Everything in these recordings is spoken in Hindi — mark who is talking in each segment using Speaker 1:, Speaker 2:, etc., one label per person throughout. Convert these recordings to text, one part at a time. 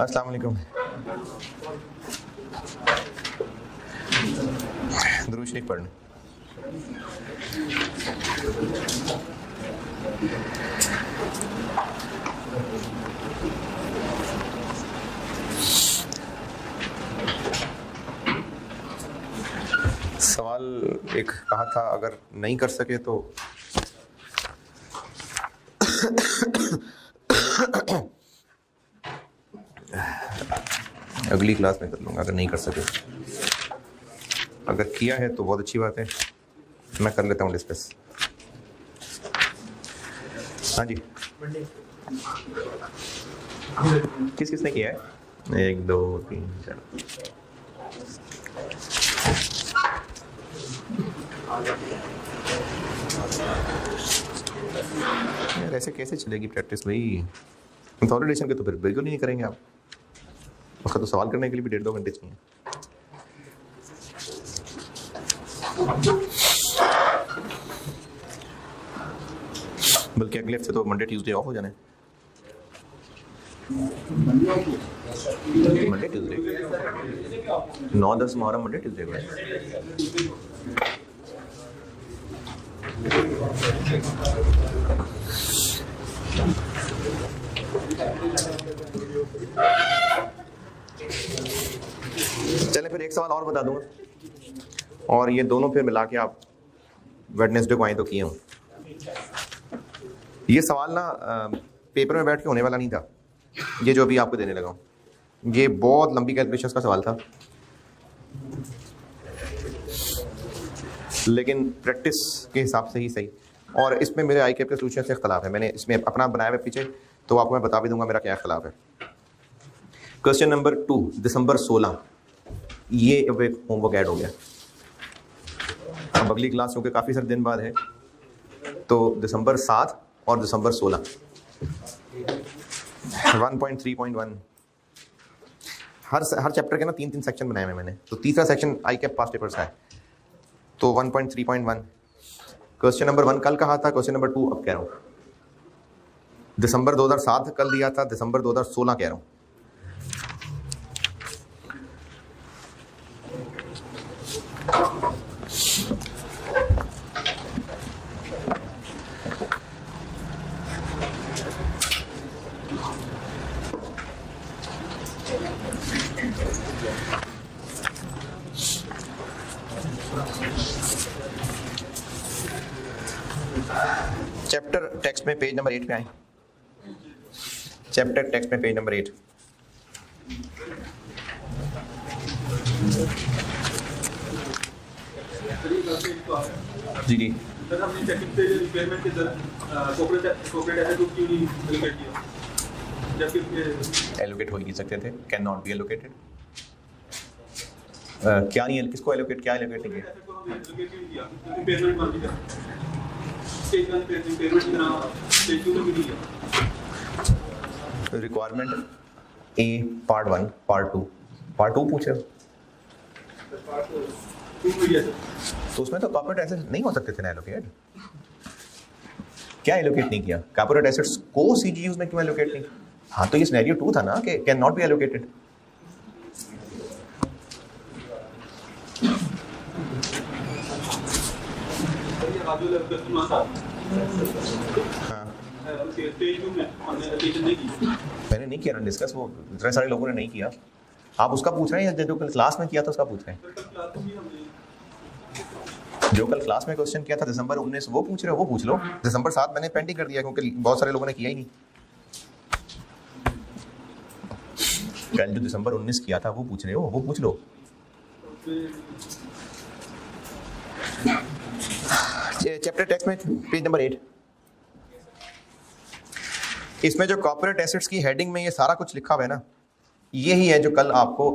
Speaker 1: अस्सलाम वालेकुम। दुरूद शरीफ पढ़ने। सवाल एक कहा था, अगर नहीं कर सके तो अगली क्लास में कर लूँगा, अगर नहीं कर सके। अगर किया है तो बहुत अच्छी बात है, मैं कर लेता हूँ डिस्कस। हाँ जी, किस किसने किया है? 1 2 3 4। यार ऐसे कैसे चलेगी प्रैक्टिस भाई? कंसोलिडेशन के तो फिर बिल्कुल ही नहीं करेंगे आप। उसका तो सवाल करने के लिए भी 1.5-2 घंटे चाहिए। बल्कि अगले हफ्ते तो मंडे ट्यूसडे ऑफ हो जाने। Monday Tuesday 9-10 Muharram Monday Tuesday को। चले फिर एक सवाल और बता दूंगा, और ये दोनों फिर मिला के आप वेडनेसडे को आए तो किए हूँ। ये सवाल ना पेपर में बैठ के होने वाला नहीं था, ये जो अभी आपको देने लगा हूँ। ये बहुत लंबी कैलकुलेशंस का सवाल था, लेकिन प्रैक्टिस के हिसाब से ही सही। और इसमें मेरे आई कैप के सोल्यूशन से इख्तलाफ है। मैंने इसमें अपना बनाया हुआ पीछे, तो आपको मैं बता भी दूंगा मेरा क्या इख्तलाफ है। क्वेश्चन नंबर 2, दिसंबर 16, ये अब एक होमवर्क ऐड हो गया। अब अगली क्लास क्योंकि काफ़ी सारे दिन बाद है, तो दिसंबर 7 और दिसंबर 16 1.3.1 हर चैप्टर के ना 3-3 सेक्शन बनाए हुए मैंने। तो तीसरा section I cap past papers का है, तो 1.3.1 क्वेश्चन नंबर 1 कल कहा था, क्वेश्चन नंबर 2 अब कह रहा हूँ। दिसंबर 2007 कल दिया था, दिसंबर 2016 कह रहा हूँ। चैप्टर टेक्स्ट में पेज नंबर 8 पे आए। चैप्टर टेक्स्ट में पेज नंबर 8। जी जी,
Speaker 2: सर हमने सेकंड से रिपेयरमेंट के दर कॉर्पोरेट एसेट को क्यों नहीं एलोकेट किया, जबकि
Speaker 1: एलोकेट हो ही नहीं सकते थे, कैन नॉट बी एलोकेटेड। क्या नहीं है, किसको एलोकेट, क्या एलोकेट नहीं किया?
Speaker 2: एसेट को हमने एलोकेट क्यों किया, क्योंकि पेमेंट मांगी था स्टेज 1 पे पेमेंट की तरह स्टेज 2 में भी नहीं किया।
Speaker 1: रिक्वायरमेंट ए पार्ट 1 पार्ट 2 पूछ रहे हो, तो उसमें तो कॉर्पोरेट एसेट्स नहीं हो सकते थे ना एलोकेट। क्या एलोकेट नहीं किया? कॉर्पोरेट एसेट्स को सीजीयूज में क्यों एलोकेट नहीं? हाँ, तो ये सिनेरियो 2 था ना कि कैन नॉट बी एलोकेटेड। मैंने नहीं किया ना डिस्कस, वो इतने सारे लोगों ने नहीं किया। आप उसका पूछ रहे हैं या जो कल क्लास में किया था उसका पूछ रहे हैं? जो कल क्लास में क्वेश्चन किया था दिसंबर 19 वो पूछ रहे हो, वो पूछ लो। दिसंबर 7 मैंने पेंडिंग कर दिया क्योंकि बहुत सारे लोगों ने किया ही नहीं। कल जो दिसंबर 19 किया था वो पूछ रहे हो, वो पूछ लो। चैप्टर टेक्स्ट में पेज नंबर 8, इसमें जो कॉर्पोरेट एसेट्स की हेडिंग में ये सारा कुछ लिखा हुआ है ना, यही है जो कल आपको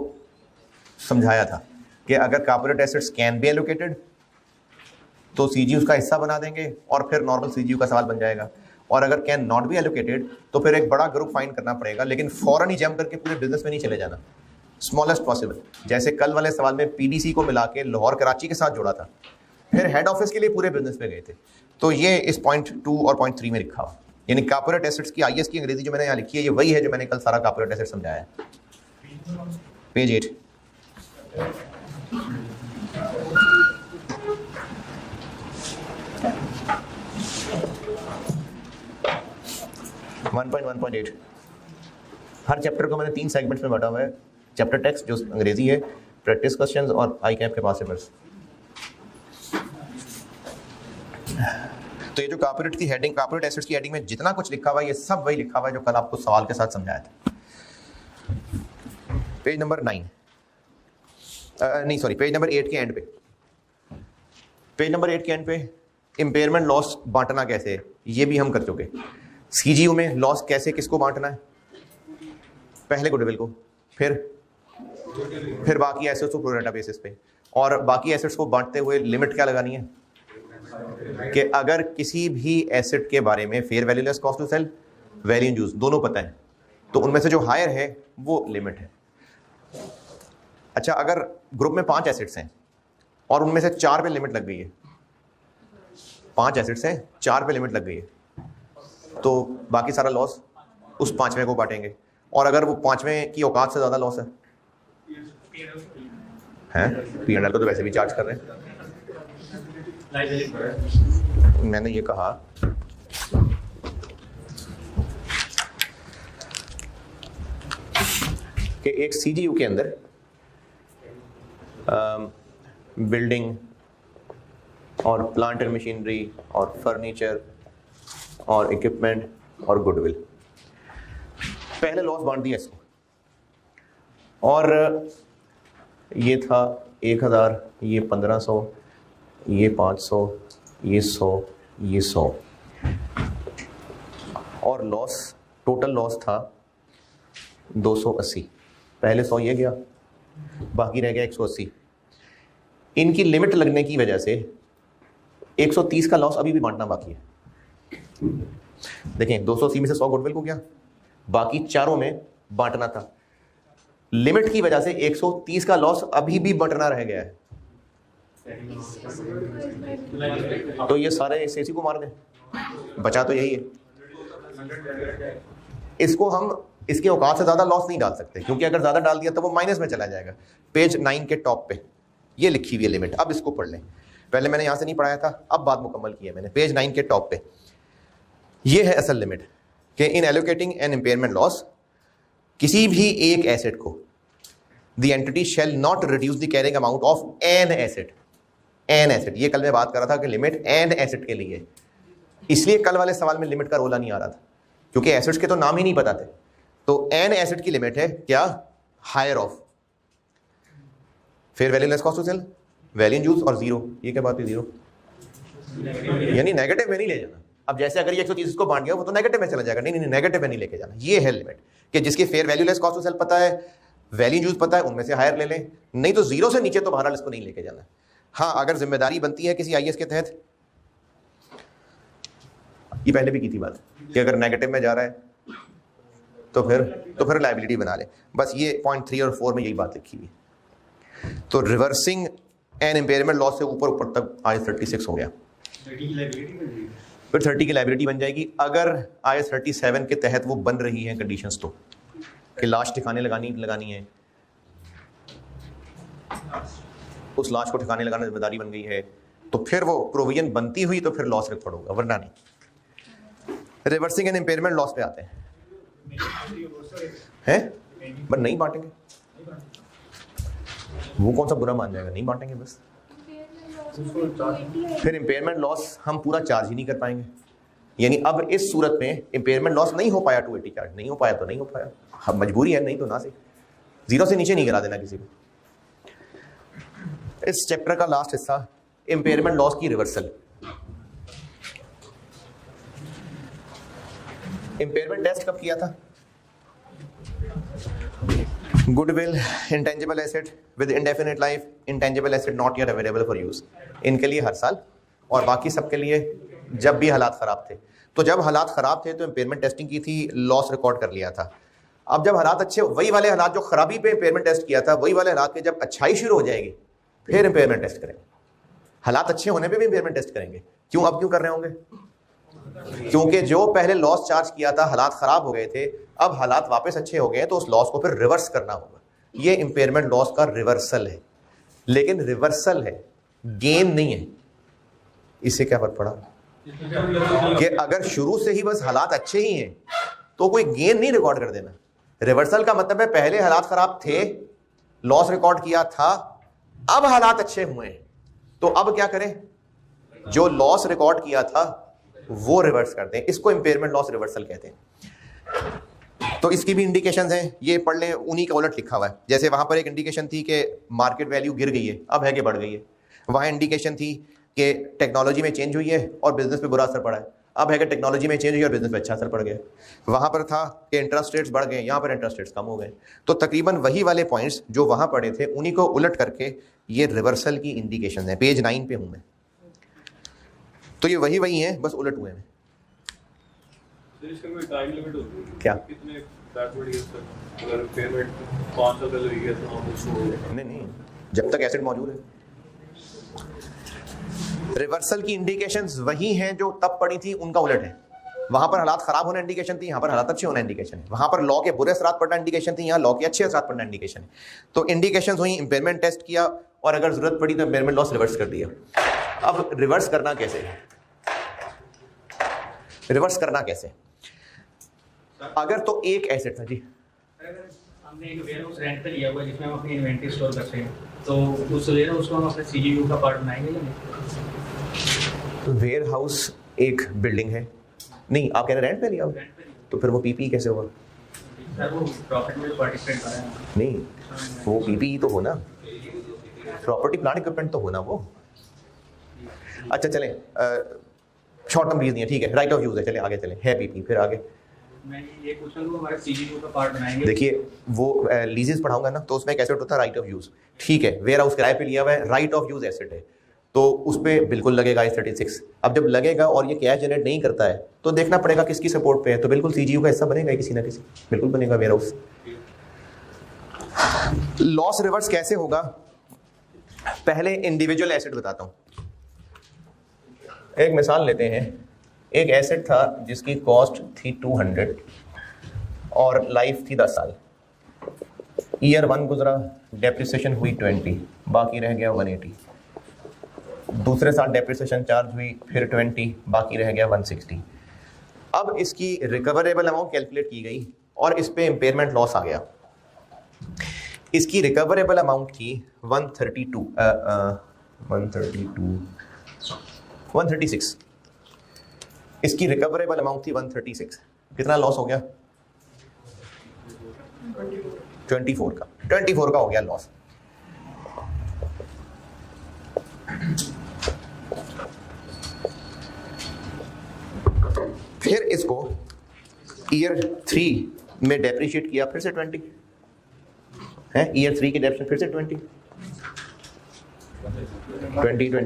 Speaker 1: समझाया था कि अगर corporate assets can be allocated तो सीजीयू का हिस्सा बना देंगे और फिर नॉर्मल सीजीयू का सवाल बन जाएगा। और अगर कैन नॉट बी एलोकेटेड तो फिर एक बड़ा ग्रुप फाइंड करना पड़ेगा, लेकिन फौरन ही जम करके पूरे बिजनेस में नहीं चले जाना, स्मॉलेस्ट पॉसिबल। जैसे कल वाले सवाल में पीडीसी को मिला के लाहौर कराची के साथ जोड़ा था, फिर हेड ऑफिस के लिए पूरे बिजनेस में गए थे। तो ये इस पॉइंट 2 और पॉइंट 3 में लिखा हुआ। यानी कॉर्पोरेट एसेट्स की आईएस की अंग्रेजी जो मैंने यहाँ लिखी है ये वही है जो मैंने कल सारा कॉर्पोरेट एसेट समझाया है। पेज 8 1.1.8 हर चैप्टर को मैंने 3 सेगमेंट्स में बांटा हुआ है। चैप्टर टेक्स्ट जो अंग्रेजी है, प्रैक्टिस क्वेश्चंस और आई कैप के पास पेपर्स। तो ये जो कॉर्पोरेट की हेडिंग, कॉर्पोरेट एसेट्स की हेडिंग में जितना कुछ लिखा हुआ है ये सब वही लिखा हुआ है जो कल आपको सवाल के साथ समझाया था। पेज नंबर 9 नहीं सॉरी पेज नंबर 8 के एंड पे, पेज नंबर 8 के एंड पे इम्पेयरमेंट लॉस बांटना कैसे है ये भी हम कर चुके। सीजीयू में लॉस कैसे किसको बांटना है, पहले गुडविल को, फिर बाकी एसेट्स को प्रो रेटा बेसिस पे, और बाकी एसेट्स को बांटते हुए लिमिट क्या लगानी है कि अगर किसी भी एसेट के बारे में fair value less cost to sell, value in use दोनों पता है तो उनमें से जो हायर है वो लिमिट है। अच्छा, अगर ग्रुप में 5 एसेट्स हैं और उनमें से 4 पे लिमिट लग गई है, 5 एसेट्स हैं 4 पे लिमिट लग गई है, तो बाकी सारा लॉस उस 5वें को बांटेंगे। और अगर वो 5वें की औकात से ज्यादा लॉस है P&L को तो वैसे भी चार्ज कर रहे हैं। मैंने ये कहा कि एक सीजीयू के अंदर बिल्डिंग और प्लांट एंड मशीनरी और फर्नीचर और इक्विपमेंट और गुडविल, पहले लॉस बांट दिया इसको, और ये था 1000, ये 1500, ये 500, ये 100, ये 100, और लॉस टोटल लॉस था 280। पहले 100 ये गया, बाकी रह गया 180। इनकी लिमिट लगने की वजह से 130 का लॉस अभी भी बांटना बाकी है। देखें 280 में से 100 गुडविल को गया, बाकी चारों में बांटना था। लिमिट की वजह से 130 का लॉस अभी भी बंटना रह गया है, तो ये सारे इसी को मार दें, बचा तो यही है। इसको हम इसके औकात से ज्यादा लॉस नहीं डाल सकते क्योंकि अगर ज्यादा डाल दिया तो वो माइनस में चला जाएगा। पेज 9 के टॉप पे ये लिखी हुई है लिमिट, अब इसको पढ़ लें। पहले मैंने यहां से नहीं पढ़ाया था, अब बात मुकम्मल की है मैंने। पेज 9 के टॉप पे ये है असल लिमिट कि इन एलोकेटिंग एन इम्पेयरमेंट लॉस किसी भी एक एसेट को the entity shall not reduce the carrying amount of an asset. An asset, ये कल मैं बात कर रहा था कि लिमिट एन एसेट के लिए, इसलिए कल वाले सवाल में लिमिट का रोला नहीं आ रहा था क्योंकि एसेट्स के तो नाम ही नहीं पता थे। तो एन एसेट की लिमिट है क्या, हायर ऑफ फिर value less cost to sell, value in use और जीरो। ये क्या बात है, जीरो यानी नेगेटिव में नहीं ले जाना। अब जैसे अगर ये 130 को बांट गया वो तो नेगेटिव में चला जाएगा, नहीं नहीं नेगेटिव में नहीं लेके जाना। ये है लिमिट कि जिसकी fair value less cost to sell पता है, वैल्यू यूज पता है, उनमें से हायर ले लें, नहीं तो जीरो से नीचे तो बहरहाल इसको नहीं लेके जाना। हाँ, अगर जिम्मेदारी बनती है किसी आईएएस के तहत, ये पहले भी की थी बात कि अगर नेगेटिव में जा रहा है तो फिर लायबिलिटी बना ले। बस ये पॉइंट 3 और 4 में यही बात लिखी हुई। तो रिवर्सिंग एन इम्पेयरमेंट लॉस से ऊपर तक IAS 36 हो गया, फिर 30 की लायबिलिटी बन जाएगी अगर IAS 37 के तहत वो बन रही है कंडीशंस, तो कि लाश ठिकाने लगानी है, उस लाश को ठिकाने लगाने जिम्मेदारी बन गई है, तो फिर वो प्रोविजन बनती हुई तो फिर लॉस रिकॉर्ड होगा, वरना नहीं। रिवर्सिंग एंड इम्पेयरमेंट लॉस पे आते हैं बट नहीं बांटेंगे, वो कौन सा बुरा मान जाएगा, नहीं बांटेंगे बस। फिर इम्पेयरमेंट लॉस हम पूरा चार्ज ही नहीं कर पाएंगे, यानी अब इस सूरत में इम्पेयरमेंट लॉस नहीं हो पाया, 280 चार्ज नहीं हो पाया तो नहीं हो पाया, हम मजबूरी है, नहीं तो ना से जीरो से नीचे नहीं गिरा देना किसी को। इस चैप्टर का लास्ट हिस्सा इम्पेयरमेंट लॉस की रिवर्सल। इम्पेयरमेंट टेस्ट कब किया था? Goodwill, intangible asset with indefinite life, intangible asset not yet available for use, इनके लिए हर साल, और बाकी सबके लिए जब भी हालात खराब थे। तो जब हालात खराब थे तो इम्पेयरमेंट टेस्टिंग की थी, लॉस रिकॉर्ड कर लिया था। अब जब हालात अच्छे, वही वाले हालात जो खराबी पे इम्पेयरमेंट टेस्ट किया था, वही वाले हालात के जब अच्छाई शुरू हो जाएगी फिर इम्पेयरमेंट टेस्ट करेंगे। हालात अच्छे होने पे भी इम्पेयरमेंट टेस्ट करेंगे। क्यों? अब क्यों कर रहे होंगे? क्योंकि जो पहले लॉस चार्ज किया था हालात खराब हो गए थे, अब हालात वापस अच्छे हो गए तो उस लॉस को फिर रिवर्स करना होगा। ये इंपेयरमेंट लॉस का रिवर्सल है, लेकिन रिवर्सल है, गेन नहीं है। इससे क्या फर्क पड़ा कि अगर शुरू से ही बस हालात अच्छे ही हैं तो कोई गेन नहीं रिकॉर्ड कर देना। रिवर्सल का मतलब है पहले हालात खराब थे, लॉस रिकॉर्ड किया था, अब हालात अच्छे हुए हैं तो अब क्या करें, जो लॉस रिकॉर्ड किया था वो रिवर्स करते हैं। इसको इंपेयरमेंट लॉस रिवर्सल कहते हैं। तो इसकी भी इंडिकेशंस हैं, ये पढ़ लें, उन्हीं का उलट लिखा हुआ है। जैसे वहां पर एक इंडिकेशन थी कि मार्केट वैल्यू गिर गई है, अब है कि बढ़ गई है। वहां इंडिकेशन थी कि टेक्नोलॉजी में चेंज हुई है और बिजनेस पे बुरा असर पड़ा है, अब है कि टेक्नोलॉजी में चेंज हुई और बिजनेस पे अच्छा असर पड़ गया। वहां पर था कि इंटरेस्ट रेट्स बढ़ गए, यहाँ पर इंटरेस्ट रेट्स कम हो गए। तो तकरीबन वही वाले पॉइंट्स जो वहां पड़े थे उन्हीं को उलट करके ये रिवर्सल की इंडिकेशन है। पेज 9 पे हूं मैं, तो ये वही हैं, बस उलट हुए हैं।
Speaker 2: इसका कोई टाइम लिमिट होती है
Speaker 1: क्या?
Speaker 2: कितने बैकवर्ड ईयर्स तक, अगर पेमेंट 5 साल पहले हुई है तो हम उसको
Speaker 1: नहीं, जब तक एसेट मौजूद है। रिवर्सल की इंडिकेशंस वही हैं जो तब पड़ी थी, उनका उलट है। वहां पर हालात खराब होने इंडिकेशन थी, यहाँ पर हालात अच्छे होने इंडिकेशन है। वहां पर लॉ के बुरे असरात पड़ना इंडिकेशन थी, यहाँ लॉ के अच्छे असरात पड़ना इंडिकेशन है। तो इंडिकेशंस हुई, इंपेयरमेंट टेस्ट किया और अगर जरूरत पड़ी तो इंपेयरमेंट लॉस रिवर्स कर दिया। अब रिवर्स करना कैसे है, रिवर्स करना कैसे? अगर तो एक एसेट था जी,
Speaker 3: हमने एक वेयरहाउस रेंट पे लिया हुआ है जिसमें हम अपनी इन्वेंटरी स्टोर करते हैं, तो उस वेयरहाउस उसको हम अपने सीजीयू का पार्ट बनाएंगे या नहीं?
Speaker 1: वेयर हाउस एक बिल्डिंग है, नहीं आप कह रहे रेंट पे लिया हुआ, तो फिर वो पीपी कैसे होगा?
Speaker 3: सर वो प्रॉफिट में पार्टिसिपेट कर रहे हैं।
Speaker 1: नहीं, वो पीपी तो हो ना, प्रॉपर्टी प्लांट इक्विपमेंट तो हो ना वो। अच्छा चलें, शॉर्ट टर्म लीज नहीं है, ठीक है, राइट ऑफ यूज है, चले आगे चलें, है पीपी, फिर आगे।
Speaker 3: मैं ये पूछ रहा हूँ हमारे सीजीयू का पार्ट बनाएंगे।
Speaker 1: देखिए वो लीजेस पढ़ाऊंगा ना, तो उसमें एक एसेट होता है राइट ऑफ यूज, ठीक है, वेयर हाउस किराए पे लिया हुआ है, राइट ऑफ यूज एसेट है, तो उस पर बिल्कुल लगेगा I36। अब जब लगेगा और ये कैश जनरेट नहीं करता है तो देखना पड़ेगा किसकी सपोर्ट पे है, तो बिल्कुल सीजीयू का हिस्सा बनेगा किसी ना किसी, बिल्कुल बनेगा वेयर हाउस। लॉस रिवर्स कैसे होगा, पहले इंडिविजुअल एसेट बताता हूं। एक मिसाल लेते हैं, एक एसेट था जिसकी कॉस्ट थी 200 और लाइफ थी 10 साल। ईयर 1 गुजरा, डेप्रिसिएशन हुई 20, बाकी रह गया 180। दूसरे साल डेप्रिसिएशन चार्ज हुई, फिर 20, बाकी रह गया 160। अब इसकी रिकवरेबल अमाउंट कैलकुलेट की गई और इस पे इंपेयरमेंट लॉस आ गया। इसकी रिकवरेबल अमाउंट थी 136। इसकी रिकवरेबल अमाउंट थी 136। कितना लॉस हो गया? 24 का हो गया लॉस। फिर इसको ईयर 3 में डेप्रिशिएट किया, फिर से 20 है, ईयर 3 की डेप्रिशिएशन फिर से 20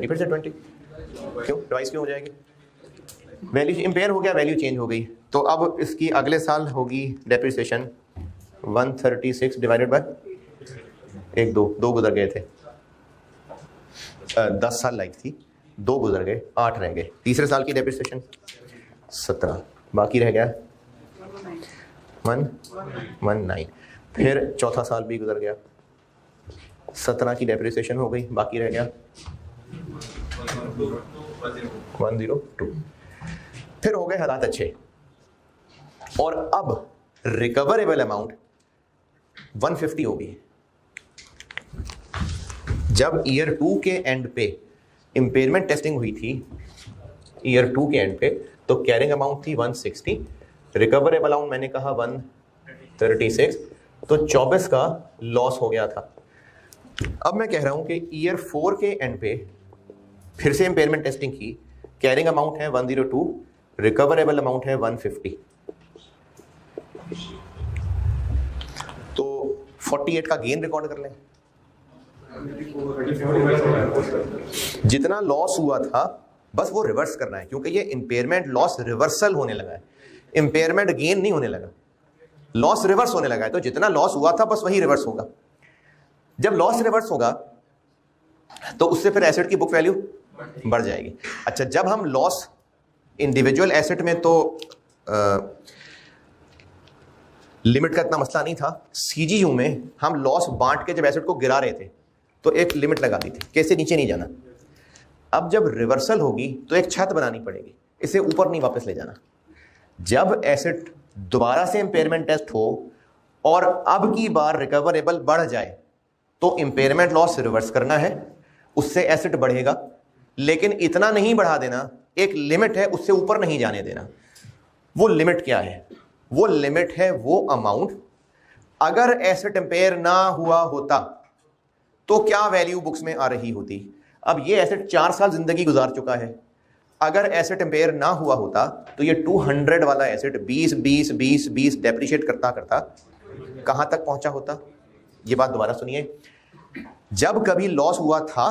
Speaker 1: फिर से 20, क्यों ट्वाइस क्यों हो जाएगी? वैल्यू इंपेयर हो गया, वैल्यू चेंज हो गई, तो अब इसकी अगले साल होगी डेप्रिसिएशन 136 डिवाइडेड बाय 2 गुजर गए थे, 10 साल लाइफ थी, 2 गुजर गए, 8 रह गए। तीसरे साल की डेप्रिसिएशन 17, बाकी रह गया 119। फिर चौथा साल भी गुजर गया, 17 की डेप्रिसिएशन हो गई, बाकी रह गया 102। फिर हो गए हालात अच्छे और अब रिकवरेबल अमाउंट 150 होगी। जब ईयर 2 के एंड पे इंपेयरमेंट टेस्टिंग हुई थी, ईयर 2 के एंड पे, तो कैरिंग अमाउंट थी 160, रिकवरेबल अमाउंट मैंने कहा 136, तो 24 का लॉस हो गया था। अब मैं कह रहा हूं कि ईयर 4 के एंड पे फिर से इंपेयरमेंट टेस्टिंग की, कैरिंग अमाउंट है 102, रिकवरेबल अमाउंट है 150, तो 48 का गेन रिकॉर्ड कर लें। जितना लॉस हुआ था बस वो रिवर्स करना है, क्योंकि ये इंपेयरमेंट लॉस रिवर्सल होने लगा है, इंपेयरमेंट गेन नहीं होने लगा, लॉस रिवर्स होने लगा है। तो जितना लॉस हुआ था बस वही रिवर्स होगा। जब लॉस रिवर्स होगा तो उससे फिर एसेट की बुक वैल्यू बढ़ जाएगी। अच्छा, जब हम लॉस इंडिविजुअल एसेट में तो लिमिट का इतना मसला नहीं था। सीजीयू में हम लॉस बांट के जब एसेट को गिरा रहे थे तो एक लिमिट लगा दी थी कि इससे नीचे नहीं जाना। अब जब रिवर्सल होगी तो एक छत बनानी पड़ेगी, इसे ऊपर नहीं वापस ले जाना। जब एसेट दोबारा से इंपेयरमेंट टेस्ट हो और अब की बार रिकवरेबल बढ़ जाए तो इंपेयरमेंट लॉस रिवर्स करना है, उससे एसेट बढ़ेगा, लेकिन इतना नहीं बढ़ा देना, एक लिमिट है उससे ऊपर नहीं जाने देना। वो लिमिट क्या है? वो लिमिट है वो अमाउंट, अगर एसेट इंपेयर ना हुआ होता तो क्या वैल्यू बुक्स में आ रही होती। अब ये एसेट 4 साल जिंदगी गुजार चुका है, अगर एसेट इंपेयर ना हुआ होता तो ये 200 वाला एसेट 20 डेप्रिशिएट करता करता कहां तक पहुंचा होता। ये बात दोबारा सुनिए, जब कभी लॉस हुआ था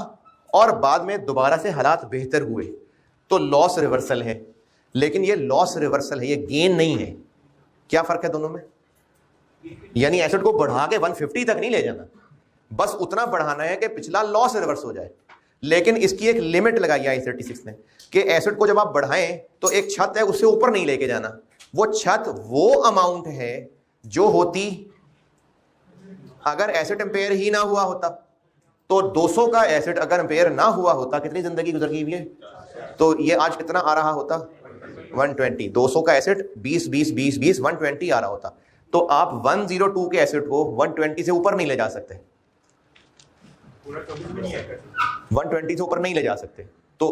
Speaker 1: और बाद में दोबारा से हालात बेहतर हुए तो लॉस रिवर्सल है, लेकिन ये लॉस रिवर्सल है, ये गेन नहीं है। क्या फर्क है दोनों में? यानी एसेट को बढ़ा के 150 तक नहीं ले जाना, बस उतना बढ़ाना है कि पिछला लॉस रिवर्स हो जाए। लेकिन इसकी एक लिमिट लगाई है I36 ने कि एसेट को जब आप बढ़ाएं तो एक छत है उससे ऊपर नहीं लेके जाना। वो छत वो अमाउंट है जो होती अगर एसेट इंपेयर ही ना हुआ होता। तो 200 का एसेट अगर इंपेयर ना हुआ होता, कितनी जिंदगी गुजर गई है? तो ये आज कितना आ रहा होता? 120। 200 का एसेट 20 120 आ रहा होता। तो आप 102 के एसेट को 120 से ऊपर नहीं ले जा सकते, 120 से ऊपर नहीं ले जा सकते। तो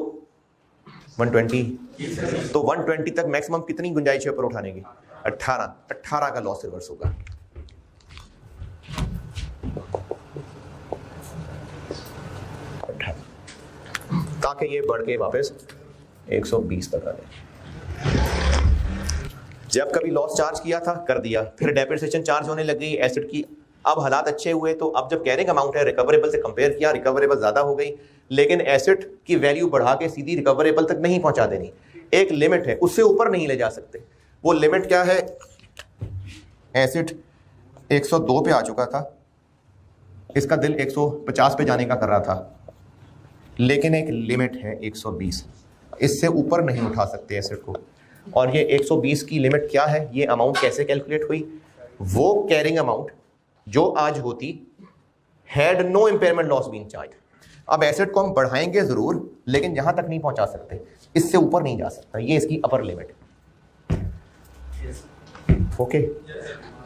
Speaker 1: 120 तक मैक्सिमम कितनी गुंजाइश है ऊपर उठाने की? 18 का लॉस रिवर्स होगा। ताकि ये बढ़ के वापस 120 तक आ जाए। जब कभी लॉस चार्ज किया था कर दिया, फिर डेप्रिसिएशन चार्ज होने लग गई एसेट की, अब हालात अच्छे हुए तो अब जब कैरिंग अमाउंट है रिकवरेबल से कंपेयर किया, रिकवरेबल ज्यादा हो गई, लेकिन एसेट की वैल्यू बढ़ा के सीधी रिकवरेबल तक नहीं पहुंचा देनी। एक लिमिट है, उससे ऊपर नहीं ले जा सकते। वो लिमिट क्या है? एसेट 102 पे आ चुका था, इसका दिल 150 पे जाने का कर रहा था, लेकिन एक लिमिट है 120, इससे ऊपर नहीं उठा सकते एसेट को। और ये 120 की लिमिट क्या है? ये अमाउंट कैसे कैलकुलेट हुई? वो कैरिंग अमाउंट जो आज होती had no impairment loss been charge. अब एसेट को हम बढ़ाएंगे जरूर, लेकिन यहां तक नहीं पहुंचा सकते, इससे ऊपर नहीं जा सकता। ये इसकी अपर लिमिट। ओके,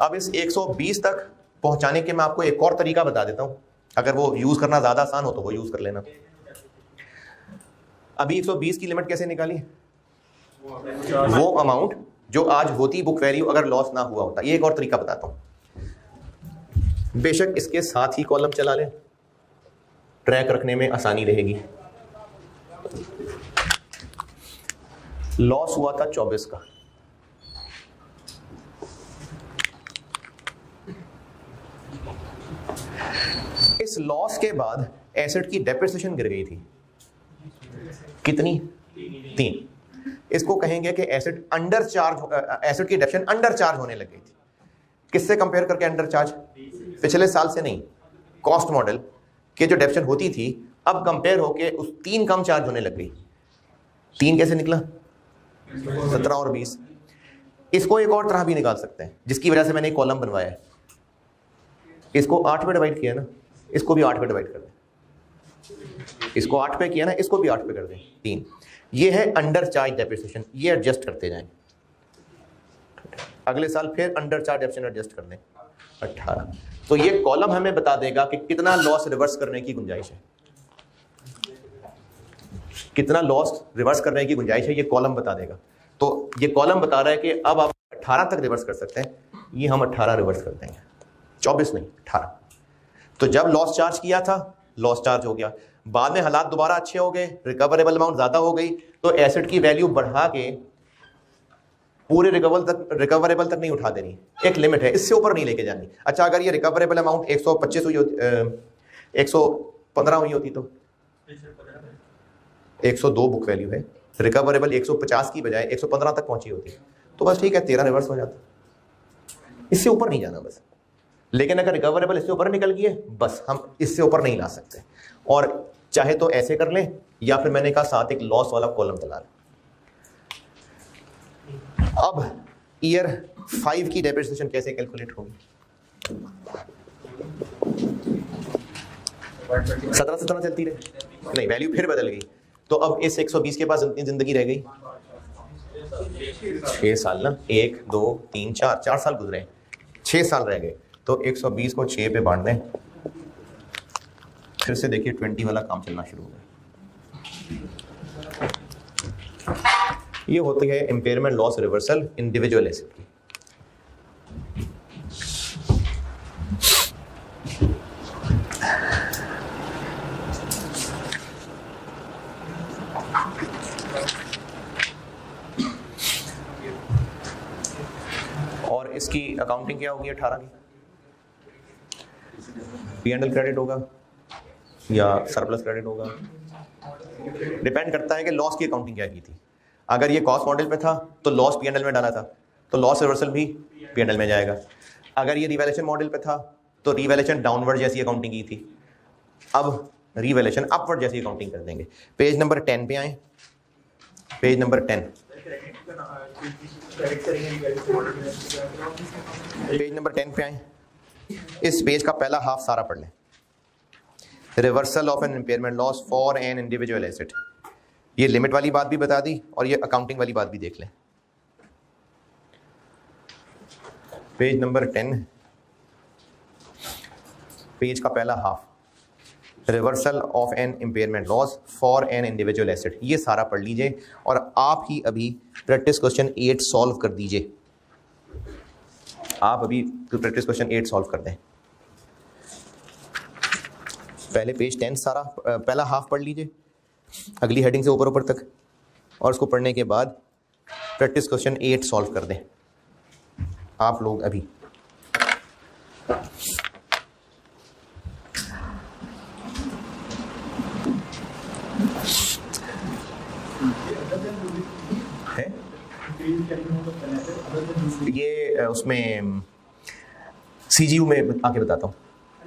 Speaker 1: अब इस 120 तक पहुंचाने के मैं आपको एक और तरीका बता देता हूं, अगर वो यूज करना ज्यादा आसान हो तो वो यूज कर लेना। अभी 120 की लिमिट कैसे निकाली? वो अमाउंट जो आज होती बुक वैल्यू अगर लॉस ना हुआ होता। ये एक और तरीका बताता हूं, बेशक इसके साथ ही कॉलम चला लें, ट्रैक रखने में आसानी रहेगी। लॉस हुआ था 24 का, इस लॉस के बाद एसेट की डेप्रिसिएशन गिर गई थी, कितनी? 3। इसको कहेंगे कि एसेट अंडर चार्ज, एसेट की डेप्रिसिएशन अंडर चार्ज होने लग गई थी। किससे कंपेयर करके अंडर चार्ज? पिछले साल से नहीं, कॉस्ट मॉडल के जो डेप्रिसिएशन होती थी अब कंपेयर होके उस 3 कम चार्ज होने लग गई। 3 कैसे निकला? 17 और 20। इसको एक और तरह भी निकाल सकते हैं, जिसकी वजह से मैंने एक कॉलम बनवाया है। इसको 8 पे डिवाइड किया ना, इसको भी 8 पे डिवाइड कर दें। इसको 8 पे किया ना, इसको भी 8 पे कर दें, 3। ये है अंडर चार्ज डेप्रिसिएशन, ये एडजस्ट करते जाएं। अगले साल फिर अंडर चार्ज डेप्रिसिएशन एडजस्ट कर दें, 18। तो ये कॉलम हमें बता देगा कि कितना लॉस रिवर्स करने की गुंजाइश है, कितना लॉस रिवर्स करने की गुंजाइश है, ये कॉलम बता देगा। तो ये कॉलम बता रहा है कि अब आप 18 तक रिवर्स कर सकते हैं, ये हम 18 रिवर्स कर देंगे, 24 नहीं 18। तो जब लॉस चार्ज किया था लॉस चार्ज हो गया, बाद में हालात दोबारा अच्छे हो गए, रिकवरेबल अमाउंट ज्यादा हो गई, तो एसेट की वैल्यू बढ़ा के पूरे रिकवरेबल तक नहीं उठा देनी, एक लिमिट है, इससे ऊपर नहीं लेके जानी। अच्छा, अगर ये रिकवरेबल अमाउंट 125 हुई होती, 115 हुई होती तो 102 बुक वैल्यू है, रिकवरेबल 150 की बजाय 115 तक पहुंची होती तो बस ठीक है, 13 रिवर्स हो जाता, इससे ऊपर नहीं जाना बस। लेकिन अगर रिकवरेबल इससे ऊपर निकल गई है, बस हम इससे ऊपर नहीं ला सकते। और चाहे तो ऐसे कर लें, या फिर मैंने कहा साथ एक लॉस वाला कॉलम चला लें। अब ईयर 5 की डेप्रिसिएशन कैसे कैलकुलेट होगी? 17 चलती रहे, नहीं वैल्यू फिर बदल गई, तो अब इस 120 के पास इतनी जिंदगी रह गई 6 साल ना, 1 2 3 4 साल गुजरे, 6 साल रह गए, तो 120 को 6 पे बांट दें, फिर से देखिए 20 वाला काम चलना शुरू हो गया। ये होती है impairment loss reversal individual asset की। और इसकी अकाउंटिंग क्या होगी 18 की? P&L क्रेडिट होगा या सरप्लस क्रेडिट होगा, डिपेंड करता है कि लॉस की अकाउंटिंग क्या की थी। अगर ये कॉस्ट मॉडल पे था तो लॉस P&L में डाला था, तो लॉस रिवर्सल भी P&L में जाएगा। अगर ये रिवैल्यूएशन मॉडल पे था तो रिवैल्यूएशन डाउनवर्ड जैसी अकाउंटिंग की थी, अब रिवैल्यूएशन अपवर्ड जैसी अकाउंटिंग कर देंगे। पेज नंबर 10 पे आए, पेज नंबर 10, पेज नंबर 10 पे आए, इस पेज का पहला हाफ सारा पढ़ लें। Reversal of an impairment loss for an individual asset, ये लिमिट वाली बात भी बता दी और ये अकाउंटिंग वाली बात भी देख लें। पेज नंबर 10, पेज का पहला half, reversal of an impairment loss for an individual asset, ये सारा पढ़ लीजिए और आप ही अभी प्रैक्टिस क्वेश्चन 8 सॉल्व कर दीजिए। आप अभी प्रैक्टिस क्वेश्चन 8 सॉल्व कर दें। पहले पेज 10 सारा पहला हाफ पढ़ लीजिए, अगली हेडिंग से ऊपर ऊपर तक, और उसको पढ़ने के बाद प्रैक्टिस क्वेश्चन 8 सॉल्व कर दें आप लोग अभी। है ये उसमें CGU में आके बताता हूँ।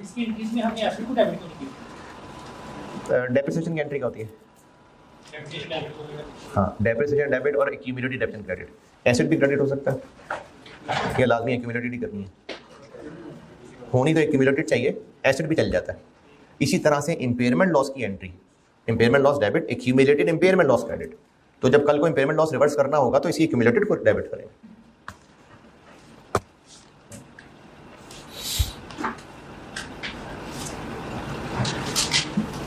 Speaker 3: इसकी इंक्रीज में हमने एसेट को डेबिट क्यों नहीं किया?
Speaker 1: डेप्रिसिएशन की एंट्री क्या होती है? हाँ, डेप्रिसिएशन डेबिट और accumulated debit and credit. Asset भी क्रेडिट हो सकता है या लाजमी एक्यूमुलेटेड ही करनी है? होनी तो एक्यूमुलेटेड चाहिए, एसेट भी चल जाता है। इसी तरह से इम्पेयरमेंट लॉस की entry, impairment loss debit, accumulated impairment loss credit, तो जब कल को इम्पेयरमेंट लॉस रिवर्स करना होगा तो इसी एक्यूमुलेटेड को डेबिट करेंगे।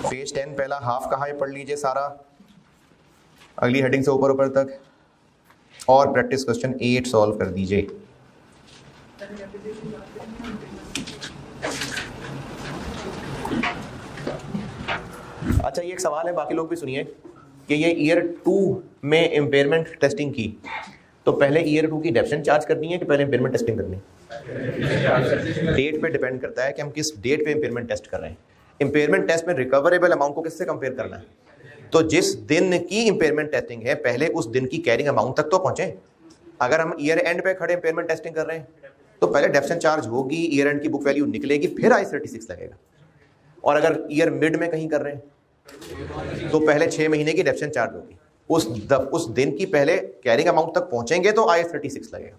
Speaker 1: पेज 10 पहला हाफ कहा है पढ़ लीजिए सारा, अगली हेडिंग से ऊपर ऊपर तक, और प्रैक्टिस क्वेश्चन 8 सॉल्व कर दीजिए। अच्छा, ये एक सवाल है, बाकी लोग भी सुनिए कि ये ईयर 2 में इम्पेयरमेंट टेस्टिंग की, तो पहले ईयर 2 की डेप्शन चार्ज करनी है कि पहले इम्पेयरमेंट टेस्टिंग करनी है? डेट पे डिपेंड करता है कि हम किस डेट पे इम्पेयरमेंट टेस्ट कर रहे हैं। इम्पेयरमेंट टेस्ट में रिकवरेबल अमाउंट को किससे कंपेयर करना है? तो जिस दिन की इम्पेयरमेंट टेस्टिंग है पहले उस दिन की कैरिंग अमाउंट तक तो पहुंचे। अगर हम ईयर एंड पे खड़े इम्पेयरमेंट टेस्टिंग कर रहे हैं तो पहले डेप्शन चार्ज होगी, ईयर एंड की बुक वैल्यू निकलेगी, फिर I36 लगेगा। और अगर ईयर मिड में कहीं कर रहे हैं तो पहले 6 महीने की डेप्शन चार्ज होगी, उस दिन की पहले कैरिंग अमाउंट तक पहुंचेंगे तो I36 लगेगा।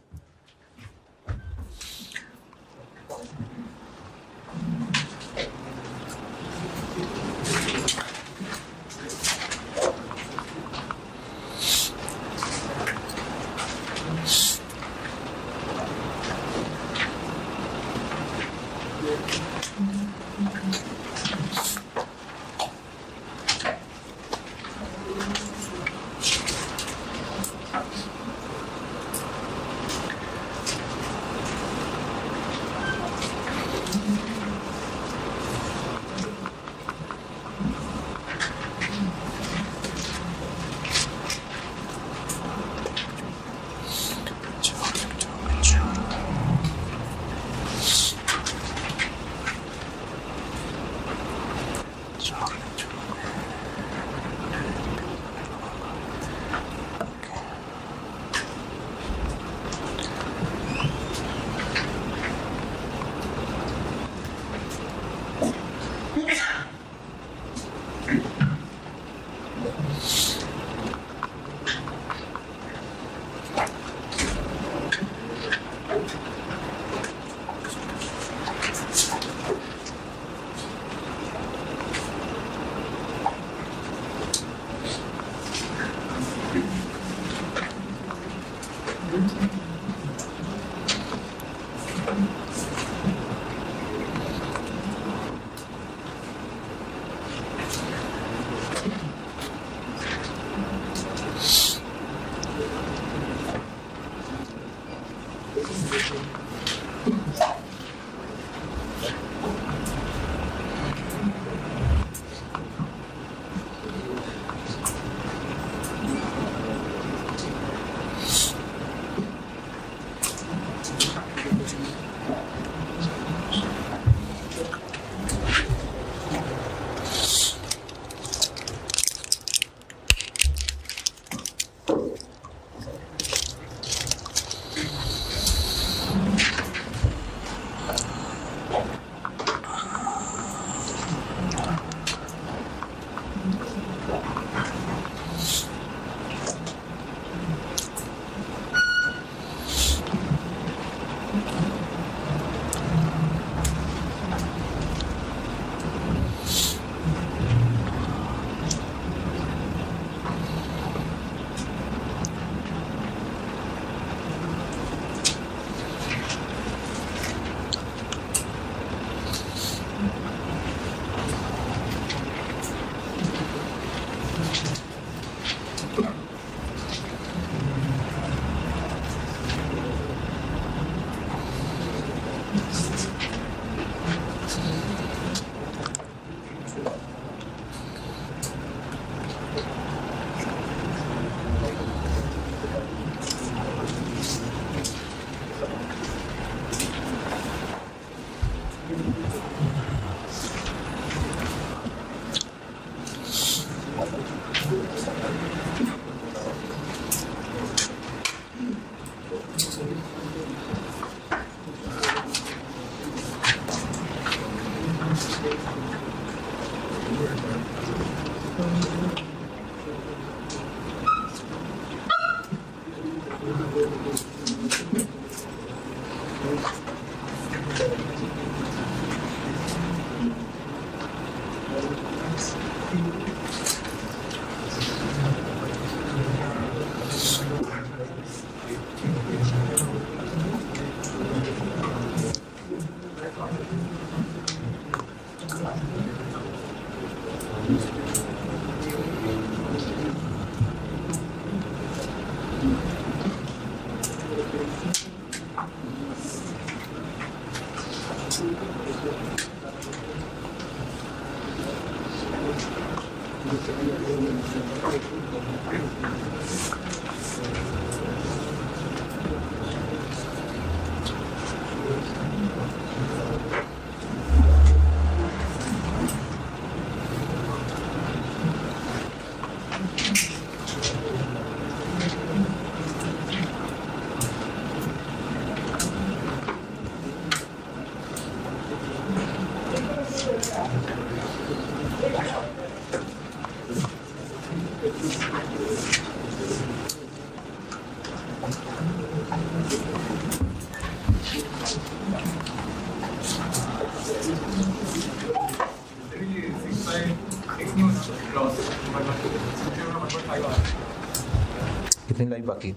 Speaker 1: कितनी लाइफ बाकी?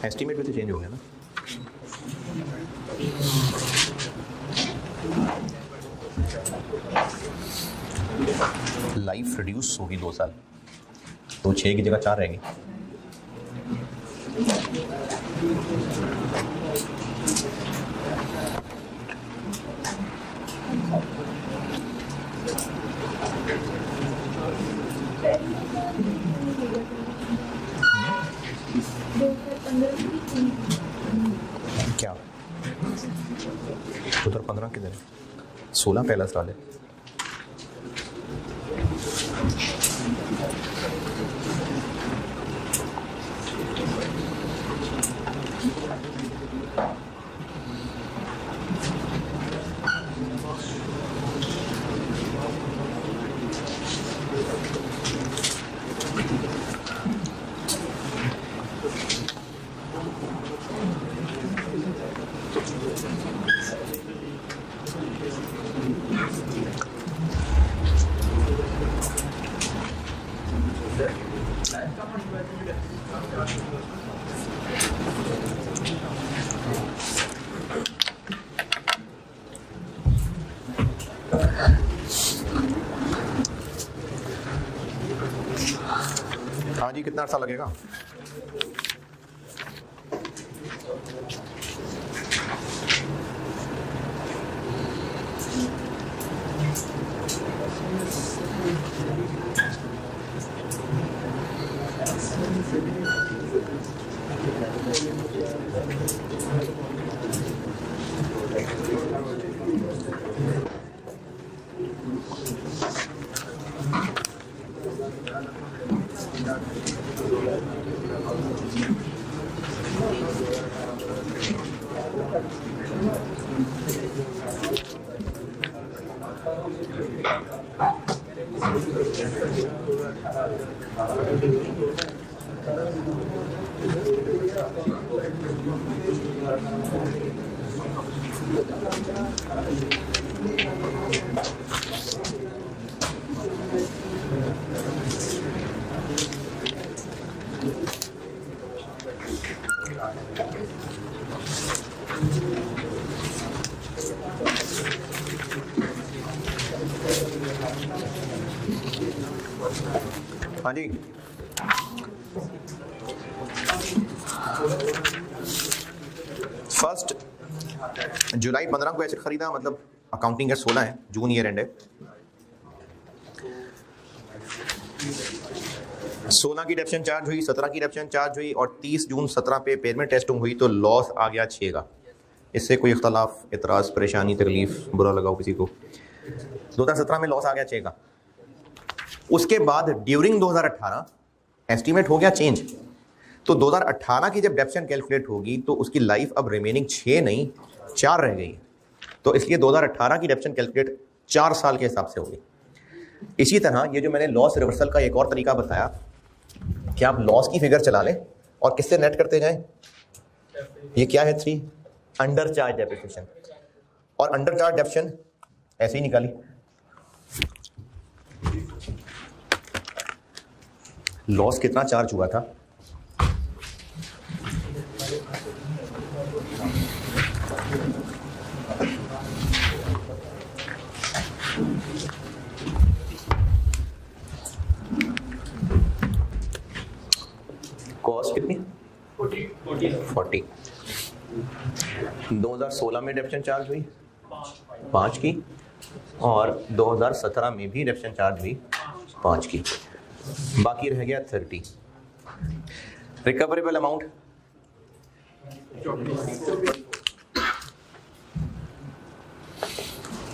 Speaker 1: एस्टीमेट में तो चेंज हो गया ना। लाइफ रिड्यूस होगी 2 साल, तो 6 की जगह 4 रहेगी। क्या 2015 किधर है? 16 पहला साल है। हाँ जी, कितना अर्सा लगेगा? हाँ जी, फर्स्ट जुलाई 15 को एसेट खरीदा, मतलब अकाउंटिंग ईयर 16 है, जून ईयर एंड है। 16 की डेप्शन चार्ज हुई, 17 की डेप्शन चार्ज हुई और 30 जून 17 पे पेमेंट टेस्टिंग हुई, तो लॉस आ गया 6 का। इससे कोई इख्तलाफ, इतराज़, परेशानी, तकलीफ, बुरा लगाओ किसी को? 2017 में लॉस आ गया 6 का। उसके बाद ड्यूरिंग 2018 एस्टीमेट हो गया चेंज, तो 2018 की जब डेप्शन कैलकुलेट होगी तो उसकी लाइफ अब रिमेनिंग 6 नहीं 4 रह गई, तो इसलिए 2018 की डेप्शन कैलकुलेट 4 साल के हिसाब से होगी। इसी तरह ये जो मैंने लॉस रिवर्सल का एक और तरीका बताया कि आप लॉस की फिगर चला लें और किससे नेट करते जाएं। ये क्या है? 3 अंडर चार्ज डेप्रिसिएशन, और अंडर चार्ज डेप्शन ऐसे ही निकाली। लॉस कितना चार्ज हुआ था? कॉस्ट कितनी? 40। 2016 में डेप्शन चार्ज हुई 5 की, और 2017 में भी डेप्शन चार्ज हुई 5 की, बाकी रह गया 30। रिकवरेबल अमाउंट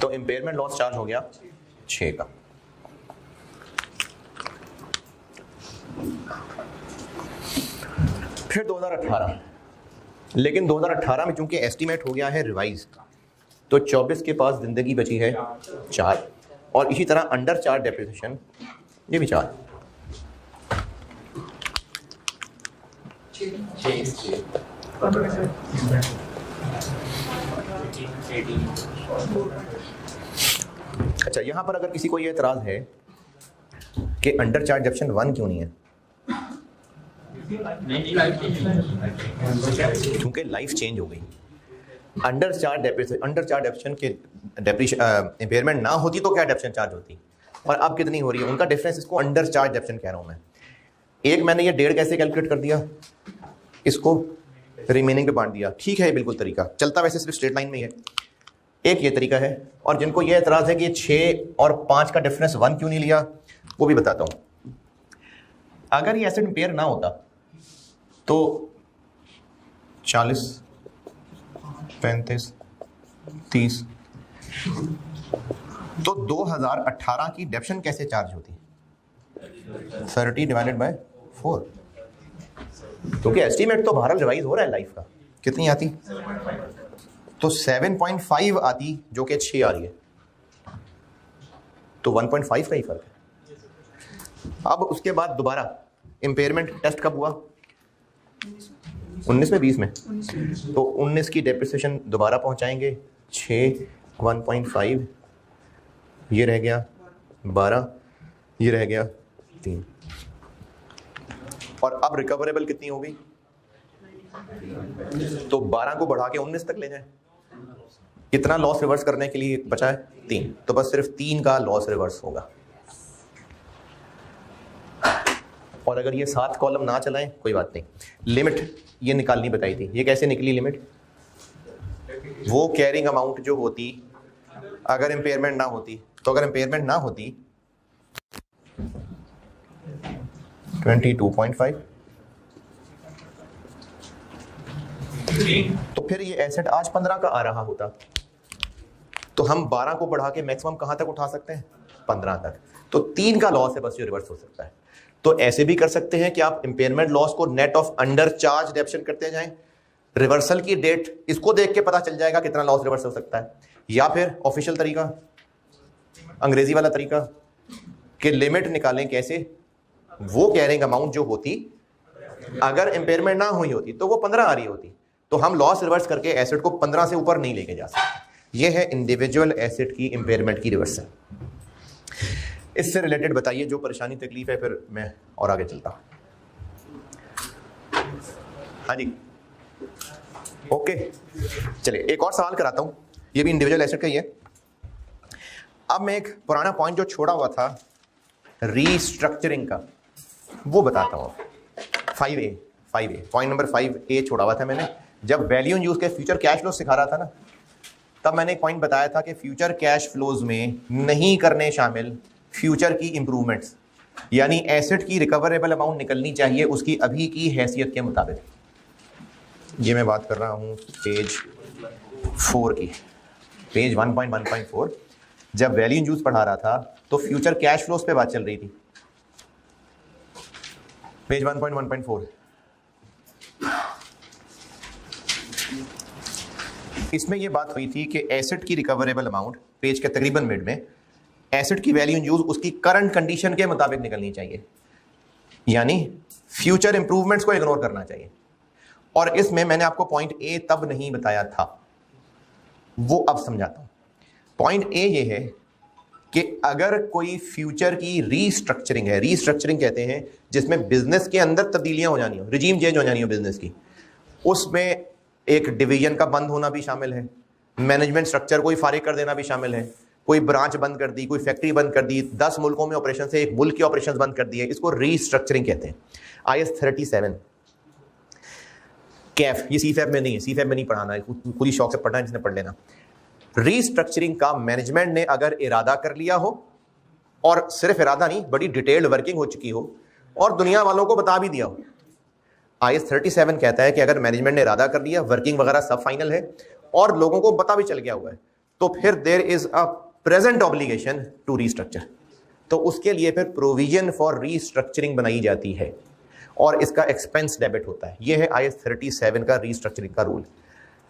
Speaker 1: तो इम्पेयरमेंट लॉस चार्ज हो गया 6 का। फिर 2018, लेकिन 2018 में चूंकि एस्टीमेट हो गया है रिवाइज, तो 24 के पास जिंदगी बची है 4, और इसी तरह अंडर चार्ज डेप्रिसिएशन ये भी 4। अच्छा, यहां पर अगर किसी को ये एतराज है कि अंडर चार्ज डेप्शन 1 क्यों नहीं है, क्योंकि लाइफ चेंज हो गई। अंडर चार्ज डेप्शन के इम्पेयरमेंट ना होती तो क्या डेप्शन चार्ज होती, और अब कितनी हो रही है, उनका डिफरेंस, इसको अंडर चार्ज डेप्शन कह रहा हूं मैं। एक मैंने ये 1.5 कैसे कैलकुलेट कर दिया, इसको रिमेनिंग पे बांट दिया, ठीक है, बिल्कुल तरीका चलता वैसे सिर्फ स्ट्रेट लाइन में ही है। एक ये तरीका है, और जिनको ये एतराज है कि 6 और 5 का डिफरेंस 1 क्यों नहीं लिया, वो भी बताता हूं। अगर ये एसेट इम्पेयर ना होता तो 40, 35, 30, तो 2018 की डेप्शन कैसे चार्ज होती? 30 डिवाइडेड बाय 4, क्योंकि एस्टीमेट तो बहरहाल रिवाइज हो रहा है लाइफ का। कितनी आती? तो 7.5 आती, जो कि 6 आ रही है, तो 1.5 का ही फर्क है। अब उसके बाद दोबारा इम्पेयरमेंट टेस्ट कब हुआ? 19 में 20 में, तो 19 की डेप्रिसिएशन दोबारा पहुंचाएंगे 6, 1.5, ये रह गया 12, ये रह गया 3, और अब रिकवरेबल कितनी हो गई? तो 12 को बढ़ा के 19 तक ले जाएं। कितना लॉस रिवर्स करने के लिए बचा है? 3, तो बस सिर्फ 3 का लॉस रिवर्स होगा। और अगर ये 7 कॉलम ना चलाएं कोई बात नहीं। लिमिट ये निकालनी बताई थी, ये कैसे निकली लिमिट? वो कैरिंग अमाउंट जो होती अगर इम्पेयरमेंट ना होती, तो अगर इम्पेयरमेंट ना होती 22.5, तो फिर ये एसेट आज 15 का आ रहा होता, तो हम 12 को बढ़ा के मैक्सिमम कहां तक उठा सकते हैं? 15 तक। तो 3 का लॉस है बस जो रिवर्स हो सकता है। तो ऐसे भी कर सकते हैं कि आप इंपेयरमेंट लॉस को नेट ऑफ अंडर चार्ज डेप्शन करते जाएं, रिवर्सल की डेट इसको देख के पता चल जाएगा कितना लॉस रिवर्स हो सकता है। या फिर ऑफिशियल तरीका, अंग्रेजी वाला तरीका कि लिमिट निकालें कैसे, वो कैरिंग अमाउंट जो होती अगर इंपेयरमेंट ना हुई होती तो वो 15 आ रही होती, तो हम लॉस रिवर्स करके एसेट को 15 से ऊपर नहीं लेके जा सकते। ये है इंडिविजुअल एसेट की इंपेयरमेंट की रिवर्सल। इससे रिलेटेड बताइए जो परेशानी तकलीफ है, फिर मैं और आगे चलता हूं। हाँ जी, ओके, चलिए एक और सवाल कराता हूं, ये भी इंडिविजुअल एसेट का ही है। अब मैं एक पुराना पॉइंट जो छोड़ा हुआ था रीस्ट्रक्चरिंग का, वो बताता हूं। 5A पॉइंट नंबर 5A छोड़ा हुआ था मैंने, जब वैल्यू इन यूज के फ्यूचर कैश फ्लो सिखा रहा था ना, तब मैंने एक पॉइंट बताया था कि फ्यूचर कैश फ्लोज में नहीं करने शामिल फ्यूचर की इंप्रूवमेंट्स, यानी एसेट की रिकवरेबल अमाउंट निकलनी चाहिए उसकी अभी की हैसियत के मुताबिक। ये मैं बात कर रहा हूँ पेज 4 की, पेज 1.1.4। जब वैल्यू इन यूज पढ़ा रहा था तो फ्यूचर कैश फ्लोज पे बात चल रही थी, पेज 1.1.4। इसमें यह बात हुई थी कि एसेट की रिकवरेबल अमाउंट पेज के तकरीबन मिड में एसेट की वैल्यू इन यूज उसकी करंट कंडीशन के मुताबिक निकलनी चाहिए, यानी फ्यूचर इंप्रूवमेंट्स को इग्नोर करना चाहिए। और इसमें मैंने आपको पॉइंट ए तब नहीं बताया था, वो अब समझाता हूं। पॉइंट ए ये है कि अगर कोई फ्यूचर की रीस्ट्रक्चरिंग है, रीस्ट्रक्चरिंग कहते हैं जिसमें बिजनेस के अंदर तब्दीलियां हो जानी हो, रिजीम चेंज हो जानी हो बिजनेस की, उसमें एक डिवीजन का बंद होना भी शामिल है, मैनेजमेंट स्ट्रक्चर को ही फारिग कर देना भी शामिल है, कोई ब्रांच बंद कर दी, कोई फैक्ट्री बंद कर दी, 10 मुल्कों में ऑपरेशन से एक मुल्क के ऑपरेशंस बंद कर दिए, इसको रीस्ट्रक्चरिंग कहते हैं। IAS 37 कैफ, ये सीफैप में नहीं है, सीफैप में नहीं पढ़ाना है, पूरी शौक से पढ़ना है, जिसने पढ़ लेना। रीस्ट्रक्चरिंग का मैनेजमेंट ने अगर इरादा कर लिया हो, और सिर्फ इरादा नहीं, बड़ी डिटेल्ड वर्किंग हो चुकी हो और दुनिया वालों को बता भी दिया हो। IAS 37 कहता है कि अगर मैनेजमेंट ने इरादा कर लिया, वर्किंग वगैरह सब फाइनल है और लोगों को पता भी चल गया हुआ है, तो फिर there is a present obligation to restructure. तो उसके लिए फिर प्रोविजन फॉर रीस्ट्रक्चरिंग बनाई जाती है और इसका एक्सपेंस डेबिट होता है। यह है IAS 37 का रीस्ट्रक्चरिंग का रूल।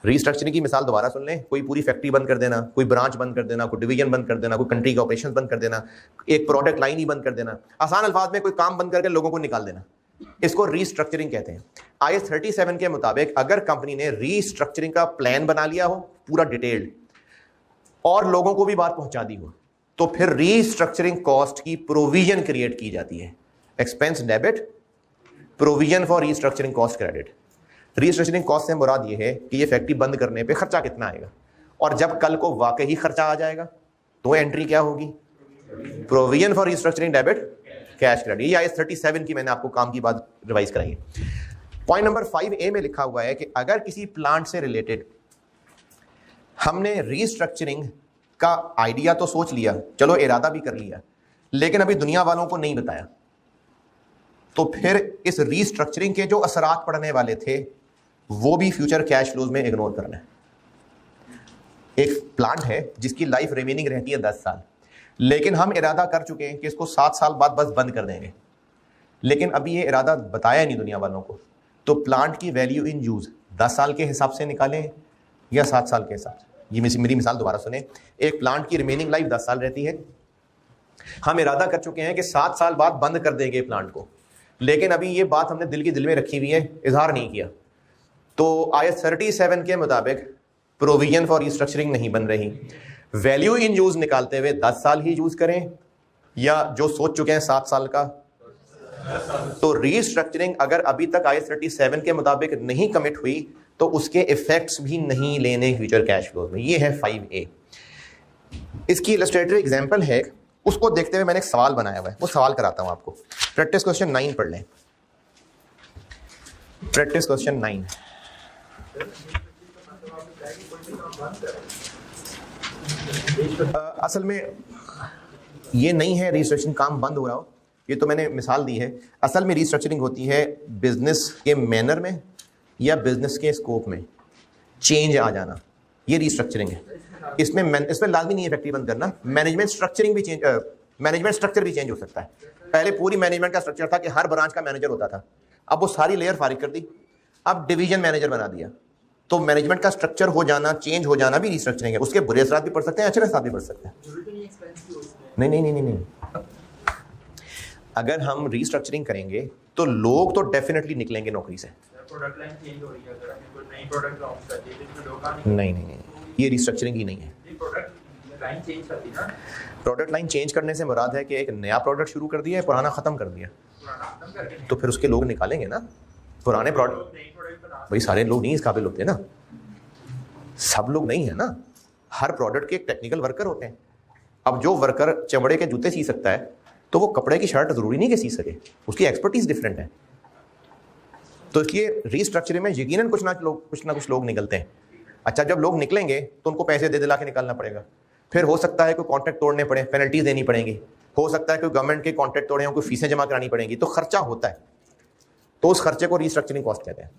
Speaker 1: रीस्ट्रक्चरिंग की मिसाल दोबारा सुन लें, कोई पूरी फैक्ट्री बंद कर देना, कोई ब्रांच बंद कर देना, कोई डिवीजन बंद कर देना, कोई कंट्री के ऑपरेशन बंद कर देना, एक प्रोडक्ट लाइन ही बंद कर देना, आसान अल्फाज में कोई काम बंद करके लोगों को निकाल देना, इसको रीस्ट्रक्चरिंग कहते हैं। IAS 37 के मुताबिक अगर कंपनी ने रीस्ट्रक्चरिंग का प्लान बना लिया हो पूरा डिटेल्ड और लोगों को भी बात पहुंचा दी हो, तो फिर रीस्ट्रक्चरिंग कॉस्ट की प्रोविजन क्रिएट की जाती है। Expense debit, provision for restructuring cost credit. Restructuring cost से मुराद ये है कि ये फैक्ट्री बंद करने पे खर्चा कितना आएगा, और जब कल को वाकई ही खर्चा आ जाएगा तो एंट्री क्या होगी? Provision for restructuring debit, cash credit. ये IAS 37 की मैंने आपको काम की बात रिवाइज कराई है। पॉइंट नंबर 5A में लिखा हुआ है कि अगर किसी प्लांट से रिलेटेड हमने रीस्ट्रक्चरिंग का आइडिया तो सोच लिया, चलो इरादा भी कर लिया, लेकिन अभी दुनिया वालों को नहीं बताया, तो फिर इस रीस्ट्रक्चरिंग के जो असरात पड़ने वाले थे वो भी फ्यूचर कैश फ्लोज में इग्नोर करना है। एक प्लांट है जिसकी लाइफ रिमेनिंग रहती है 10 साल, लेकिन हम इरादा कर चुके हैं कि इसको 7 साल बाद बस बंद कर देंगे, लेकिन अभी ये इरादा बताया नहीं दुनिया वालों को, तो प्लांट की वैल्यू इन यूज 10 साल के हिसाब से निकालें या 7 साल के हिसाब से। ये मेरी मिसाल दोबारा सुने, एक प्लांट की रिमेनिंग लाइफ 10 साल रहती है, हम इरादा कर चुके हैं कि 7 साल बाद बंद कर देंगे प्लांट को, लेकिन अभी ये बात हमने दिल में रखी हुई है, इजहार नहीं किया, तो IAS 37 के मुताबिक प्रोविजन फॉर रीस्ट्रक्चरिंग नहीं बन रही। वैल्यू इन यूज निकालते हुए 10 साल ही यूज करें या जो सोच चुके हैं 7 साल का। तो रीस्ट्रक्चरिंग अगर अभी तक IAS 37 के मुताबिक नहीं कमिट हुई तो उसके इफेक्ट्स भी नहीं लेने फ्यूचर कैश फ्लोज में। ये है 5A। इसकी इलस्ट्रेटिव एग्जांपल है, उसको देखते हुए मैंने एक सवाल बनाया हुआ है, वो सवाल कराता हूं आपको। प्रैक्टिस क्वेश्चन 9 पढ़ लें। Practice question 9। असल में ये नहीं है रिस्ट्रक्चरिंग काम बंद हो रहा हो, ये तो मैंने मिसाल दी है। असल में रिस्ट्रक्चरिंग होती है बिजनेस के मैनर में या बिजनेस के स्कोप में चेंज आ जाना, ये रिस्ट्रक्चरिंग है। इसमें लाजमी नहीं है फैक्ट्री बंद करना, मैनेजमेंट स्ट्रक्चरिंग भी चेंज, मैनेजमेंट स्ट्रक्चर भी चेंज हो सकता है। पहले पूरी मैनेजमेंट का स्ट्रक्चर था कि हर ब्रांच का मैनेजर होता था, अब वो सारी लेयर फारिग कर दी, अब डिवीजन मैनेजर बना दिया। तो मैनेजमेंट का स्ट्रक्चर हो जाना, चेंज हो जाना भी रिस्ट्रक्चरिंग है। उसके बुरे असरात भी पड़ सकते हैं, अच्छे असरात भी पड़ सकते हैं। नहीं नहीं नहीं नहीं, अगर हम रिस्ट्रक्चरिंग करेंगे तो लोग तो डेफिनेटली निकलेंगे नौकरी से।
Speaker 4: प्रोडक्ट लाइन चेंज हो रही है, अगर हम कोई नई प्रोडक्ट लॉन्च करते हैं जिसमें लोग
Speaker 1: नहीं नहीं नहीं, ये रिस्ट्रक्चरिंग ही नहीं है।
Speaker 4: प्रोडक्ट लाइन चेंज करती है ना,
Speaker 1: प्रोडक्ट लाइन चेंज करने से मुराद है कि एक नया प्रोडक्ट शुरू कर दिया है, पुराना खत्म कर दिया,
Speaker 4: पुराना खत्म करके
Speaker 1: तो फिर उसके लोग निकालेंगे ना। पुराने प्रोडक्ट,
Speaker 4: नई प्रोडक्ट बना
Speaker 1: भाई सारे लोग नहीं इस काबिल होते ना, सब लोग नहीं है ना। हर प्रोडक्ट के एक टेक्निकल वर्कर होते हैं। अब जो वर्कर चमड़े के जूते सी सकता है तो वो कपड़े की शर्ट जरूरी नहीं कि सी सके, उसकी एक्सपर्टीज डिफरेंट है। तो इसलिए रिस्ट्रक्चरिंग में यकीनन कुछ ना कुछ लोग निकलते हैं। अच्छा, जब लोग निकलेंगे तो उनको पैसे दे दिला के निकालना पड़ेगा। फिर हो सकता है कोई कॉन्ट्रैक्ट तोड़ने पड़े, पेनल्टीज देनी पड़ेंगी। हो सकता है कोई गवर्नमेंट के कॉन्ट्रैक्ट तोड़े हों, कोई फीसें जमा करानी पड़ेंगी, तो खर्चा होता है। तो उस खर्चे को रिस्ट्रक्चरिंग कॉस्ट कहते हैं।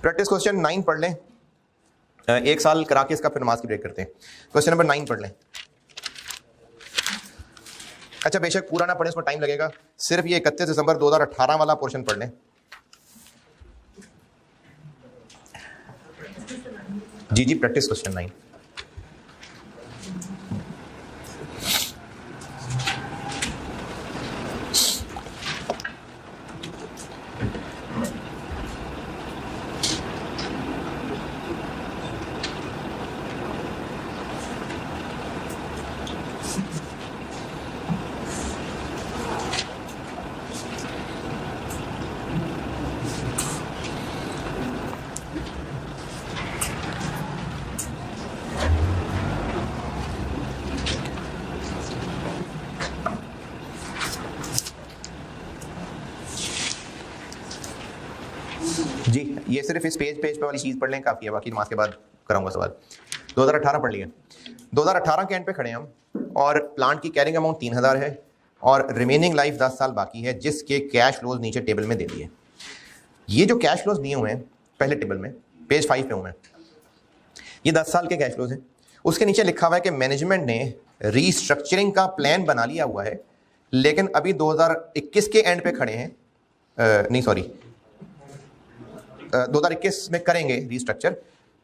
Speaker 1: प्रैक्टिस क्वेश्चन 9 पढ़ लें, एक साल करा के इसका फिर नमाज की ब्रेक करते हैं। क्वेश्चन नंबर 9 पढ़ लें। अच्छा, बेशक पूरा ना पढ़ें, उसमें टाइम लगेगा। सिर्फ ये 31 दिसंबर 2018 वाला पोर्शन पढ़ लें। जी जी, प्रैक्टिस क्वेश्चन 9। जी, ये सिर्फ इस पेज पे वाली चीज़ पढ़ लें, काफ़ी है। बाकी नमाज के बाद कराऊंगा सवाल। 2018 पढ़ लिया। 2018 के एंड पे खड़े हम और प्लांट की कैरिंग अमाउंट 3000 है और रिमेनिंग लाइफ 10 साल बाकी है, जिसके कैश फ्लोज नीचे टेबल में दे दिए। ये जो कैश फ्लोज दिए हुए हैं पहले टेबल में, पेज 5 पे हूँ मैं, ये 10 साल के कैश फ्लोज हैं। उसके नीचे लिखा हुआ है कि मैनेजमेंट ने रीस्ट्रक्चरिंग का प्लान बना लिया हुआ है, लेकिन अभी 2021 के एंड पे खड़े हैं। नहीं सॉरी, 2021 में करेंगे रीस्ट्रक्चर।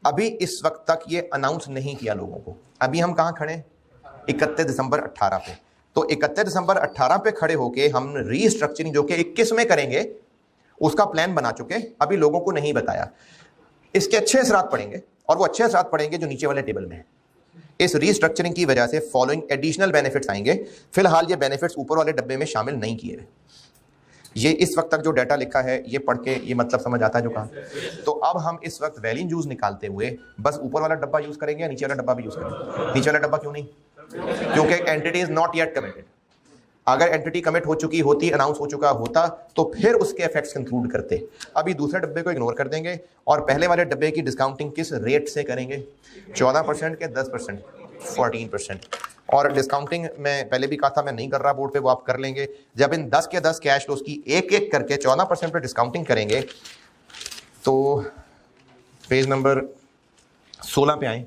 Speaker 1: अभी इस वक्त तक ये अनाउंस नहीं किया लोगों को। अभी हम कहाँ खड़े हैं? 31 दिसंबर 18 पे। तो 31 दिसंबर 18 पे खड़े होके हम रीस्ट्रक्चरिंग जो कि 21 में करेंगे उसका प्लान बना चुके, अभी लोगों को नहीं बताया। इसके अच्छे असरात पड़ेंगे, और वो अच्छे असरात पड़ेंगे जो नीचे वाले टेबल में है। इस रीस्ट्रक्चरिंग की वजह से फॉलोइंग एडिशनल बेनिफिट्स आएंगे। फिलहाल ये बेनिफिट्स ऊपर वाले डब्बे में शामिल नहीं किए गए। ये इस वक्त तक जो डाटा लिखा है ये पढ़ के ये मतलब समझ आता है जो कहा। तो अब हम इस वक्त वैल्यू यूज निकालते हुए बस ऊपर वाला डब्बा यूज करेंगे या नीचे वाला डब्बा भी यूज करेंगे? नीचे वाला डब्बा क्यों नहीं? क्योंकि entity is not yet committed. अगर एंटिटी कमिट हो चुकी होती, अनाउंस हो चुका होता, तो फिर उसके इफेक्ट्स कंक्लूड करते। अभी दूसरे डब्बे को इग्नोर कर देंगे और पहले वाले डब्बे की डिस्काउंटिंग किस रेट से करेंगे? 14% के 10%, 14%। और डिस्काउंटिंग मैं पहले भी कहा था मैं नहीं कर रहा बोर्ड पे, वो आप कर लेंगे। जब इन 10 के 10 कैश फ्लोज की एक एक करके 14% पे डिस्काउंटिंग करेंगे तो पेज नंबर 16 पे आए,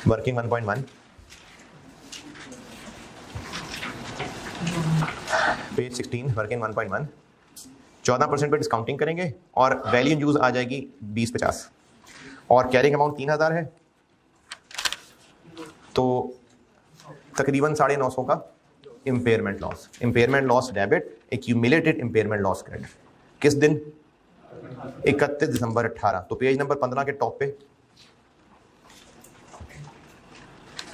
Speaker 1: वर्किंग 1.1, पेज 16, वर्किंग 1.1। 14% पे डिस्काउंटिंग करेंगे और वैल्यू यूज आ जाएगी 20-50 और कैरिंग अमाउंट 3000 है, तो तकरीबन 950 का impairment loss. Impairment loss debit, accumulated impairment loss credit. किस दिन? 31 दिसंबर 18। तो पेज नंबर 15 के टॉप पे,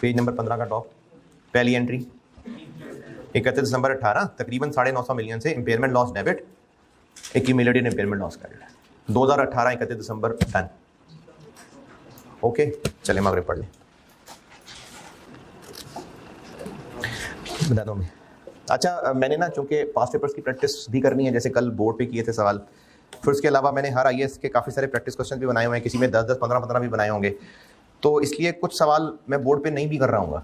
Speaker 1: पेज नंबर 15 का टॉप, पहली एंट्री 31 दिसंबर 18, तकरीबन 950 मिलियन से impairment loss debit, accumulated impairment loss credit. 2018 31 दिसंबर डन। ओके, चले मगरिब पढ़ लें। बताता हूँ मैं। अच्छा, मैंने ना चूँकि पास्ट पेपर्स की प्रैक्टिस भी करनी है, जैसे कल बोर्ड पे किए थे सवाल, फिर उसके अलावा मैंने हर आईएएस के काफ़ी सारे प्रैक्टिस क्वेश्चन भी बनाए हुए हैं, किसी में 10-10, 15-15 भी बनाए होंगे, तो इसलिए कुछ सवाल मैं बोर्ड पे नहीं भी कर रहा हूँ,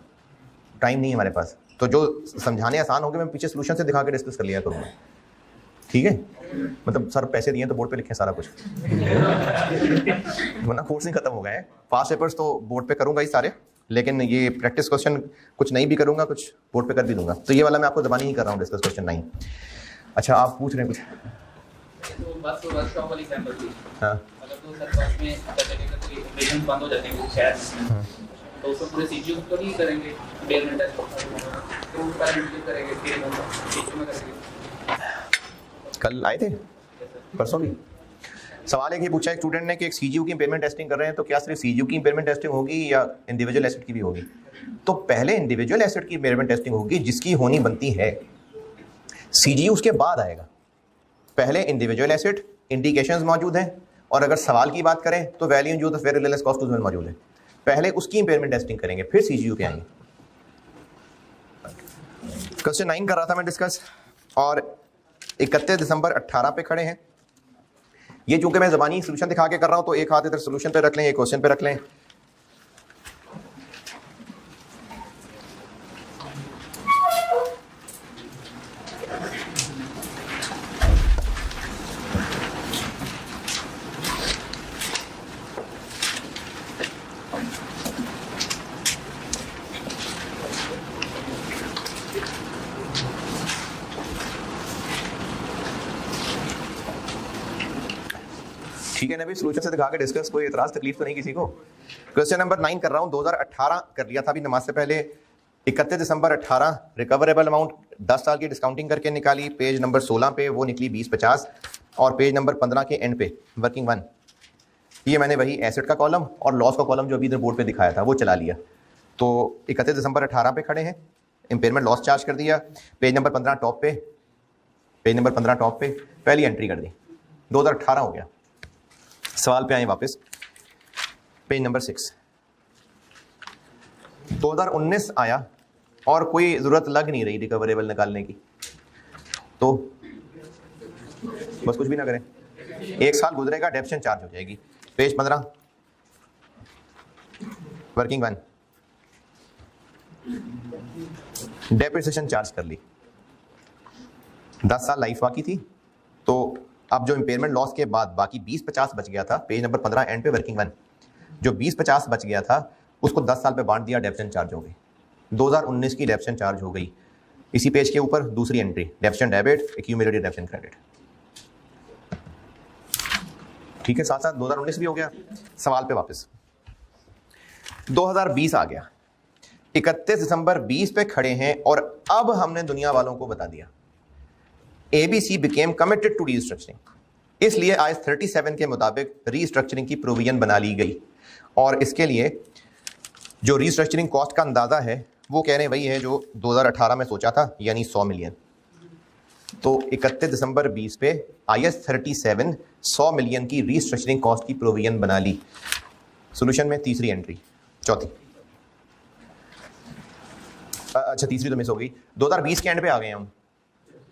Speaker 1: टाइम नहीं है हमारे पास, तो जो समझाने आसान होंगे मैं पीछे सोल्यूशन से दिखा के डिस्कस कर लिया करूँगा, ठीक है? मतलब सर पैसे दिए तो बोर्ड पे लिखें सारा कुछ, वरना कोर्स नहीं खत्म हो गया है। पास्ट पेपर्स तो बोर्ड पे करूँगा ही सारे, लेकिन ये प्रैक्टिस क्वेश्चन कुछ नहीं भी करूँगा, कुछ बोर्ड पे कर भी दूंगा। तो ये वाला मैं आपको ज़बानी ही कर रहा हूँ, डिस्कस क्वेश्चन 9। अच्छा, आप पूछ रहे हैं कुछ?
Speaker 3: तो बस वर्कशॉप वाली सैंपल थी।
Speaker 1: हाँ,
Speaker 3: अगर तो सर बस में ऑपरेशन बंद हो जाते हैं शायद, तो उसको पूरे सीजीयू तो नहीं करेंगे, पेमेंट टेस्ट तो पैरामीटर करेंगे, फिर सीजीयू में करेंगे।
Speaker 1: कल आए थे, परसों भी सवाल एक ही पूछा एक स्टूडेंट ने कि एक सीजीयू की इम्पेयरमेंट टेस्टिंग कर रहे हैं, तो क्या सिर्फ सीजीयू की इम्पेयरमेंट टेस्टिंग होगी या इंडिविजुअल एसेट की भी होगी? तो पहले इंडिविजुअल एसेट की इम्पेयरमेंट टेस्टिंग होगी जिसकी होनी बनती है, सीजीयू उसके बाद आएगा। पहले इंडिविजुअल एसेट, इंडिकेशंस मौजूद हैं, और अगर सवाल की बात करें तो value in use of fair रिलेस cost मौजूद है, पहले उसकी इम्पेयरमेंट टेस्टिंग करेंगे, फिर सीजीयू पे आएंगे। क्वेश्चन 9 कर रहा था मैं डिस्कस, और 31 दिसंबर 18 पे खड़े हैं। ये चूंकि मैं ज़बानी सोल्यूशन दिखा के कर रहा हूं, तो एक हाथ इधर सोल्यूशन पे रख लें, एक क्वेश्चन पे रख लें। ठीक है ना, अभी सोल्यूशन से दिखा के डिस्कस, कोई इतराज तकलीफ तो नहीं किसी को। क्वेश्चन नंबर 9 कर रहा हूं, 2018 कर लिया था अभी नमाज से पहले। 31 दिसंबर 18 रिकवरेबल अमाउंट 10 साल की डिस्काउंटिंग करके निकाली, पेज नंबर 16 पे वो निकली 2050, और पेज नंबर 15 के एंड पे वर्किंग 1, ये मैंने वही एसेट का कॉलम और लॉस का कॉलम जो अभी इधर बोर्ड पे दिखाया था वो चला लिया। तो 31 दिसंबर 18 पे खड़े हैं, इम्पेयरमेंट लॉस चार्ज कर दिया, पेज नंबर 15 टॉप पे, पेज नंबर 15 टॉप पे पहली एंट्री कर दी, 2018 हो गया। सवाल पे आए वापस, पेज नंबर 6, 2019 आया और कोई ज़रूरत लग नहीं रही रिकवरेबल निकालने की, तो बस कुछ भी ना करें, एक साल गुजरेगा डेप्शन चार्ज हो जाएगी। पेज 15 वर्किंग 1, डेप्रिसिएशन चार्ज कर ली, 10 साल लाइफ बाकी थी, तो अब जो इम्पेयरमेंट लॉस के बाद बाकी 2050 बच गया था, पेज नंबर 15 एंड पे वर्किंग 1, जो 2050 बच गया था उसको 10 साल पे बांट दिया, डेप्शन चार्ज हो गई, 2019 की डेप्शन चार्ज हो गई। इसी पेज के ऊपर दूसरी एंट्री, डेप्शन डेबिट, एक्यूमुलेटेड डेप्शन क्रेडिट, ठीक है, साथ साथ 2019 भी हो गया। सवाल पे वापस, 2020 आ गया, 31 दिसंबर 20 पे खड़े हैं, और अब हमने दुनिया वालों को बता दिया ABC became committed to restructuring, इसलिए आयत 37 के मुताबिक रीस्ट्रक्चरिंग की प्रोविजन बना ली गई, और इसके लिए जो रीस्ट्रक्चरिंग कॉस्ट का अंदाजा है वो कह रहे हैं वही है जो 2018 में सोचा था, यानी 100 मिलियन। तो 31 दिसंबर 20 पे IS 37 100 मिलियन की रीस्ट्रक्चरिंग कॉस्ट की प्रोविजन बना ली। सोल्यूशन में तीसरी एंट्री, चौथी, अच्छा तीसरी तो मिस हो गई, 2020 के एंड पे आ गए हम,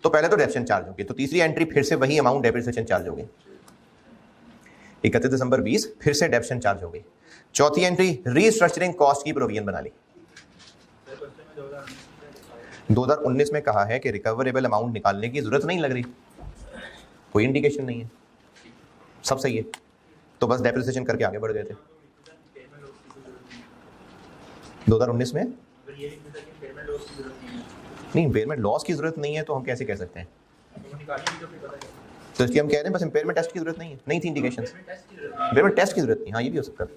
Speaker 1: तो पहले तो डेप्शन चार्ज होगी, तो तीसरी एंट्री फिर से वही अमाउंट डेप्रिसिएशन चार्ज हो गई, 31 दिसंबर 20 फिर से डेप्शन चार्ज हो गई। चौथी एंट्री रीस्ट्रक्चरिंग कॉस्ट की प्रोविजन बना ली। 2019 में कहा है कि रिकवरेबल अमाउंट निकालने की जरूरत नहीं लग रही, कोई इंडिकेशन नहीं है, सब सही है, तो बस डेप्रिसिएशन करके आगे बढ़ गए थे। 2019 में नहीं, इम्पेयरमेंट लॉस की जरूरत नहीं है, तो हम कैसे कह सकते हैं? तो इसलिए हम कह रहे हैं बस इम्पेयरमेंट टेस्ट की जरूरत नहीं है, नहीं थी इंडिकेशंस, इम्पेयरमेंट टेस्ट की जरूरत नहीं, हाँ ये भी हो सकता है।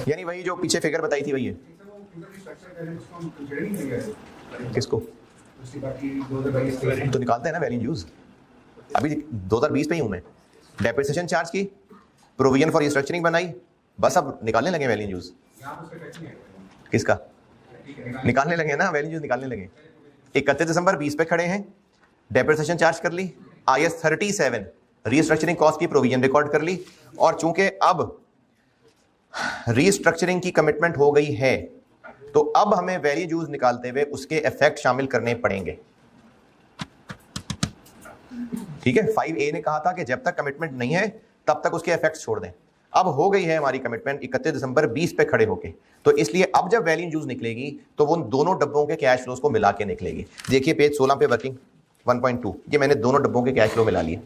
Speaker 1: यानी वही जो पीछे फिगर बताई थी वही है, किसको तो निकालते हैं ना वैल्यू यूज, अभी 2020 पे ही हूँ मैं, डेप्रिसिएशन चार्ज की, प्रोविजन फॉर रिस्ट्रक्चरिंग बनाई, बस अब निकालने लगे वैल्यू यूज, किसका निकालने लगे ना, वैल्यू यूज निकालने लगे। 31 दिसंबर 20 पे खड़े हैं, डेप्रिसिएशन चार्ज कर ली, IS 37 रीस्ट्रक्चरिंग कॉस्ट की प्रोविजन रिकॉर्ड कर ली, और चूंकि अब रीस्ट्रक्चरिंग की कमिटमेंट हो गई है, तो अब हमें वैल्यू यूज निकालते हुए उसके इफेक्ट शामिल करने पड़ेंगे। ठीक है, 5A ने कहा था कि जब तक कमिटमेंट नहीं है तब तक उसके इफेक्ट्स छोड़ दें। अब हो गई है हमारी कमिटमेंट 31 दिसंबर 20 पे खड़े होके, तो इसलिए अब जब वैल्यू यूज निकलेगी तो वो दोनों डब्बों के कैश फ्लोज को मिला के निकलेगी। देखिए पेज 16 पे वर्किंग 1.2, ये मैंने दोनों डब्बों के कैश फ्लो मिला लिए।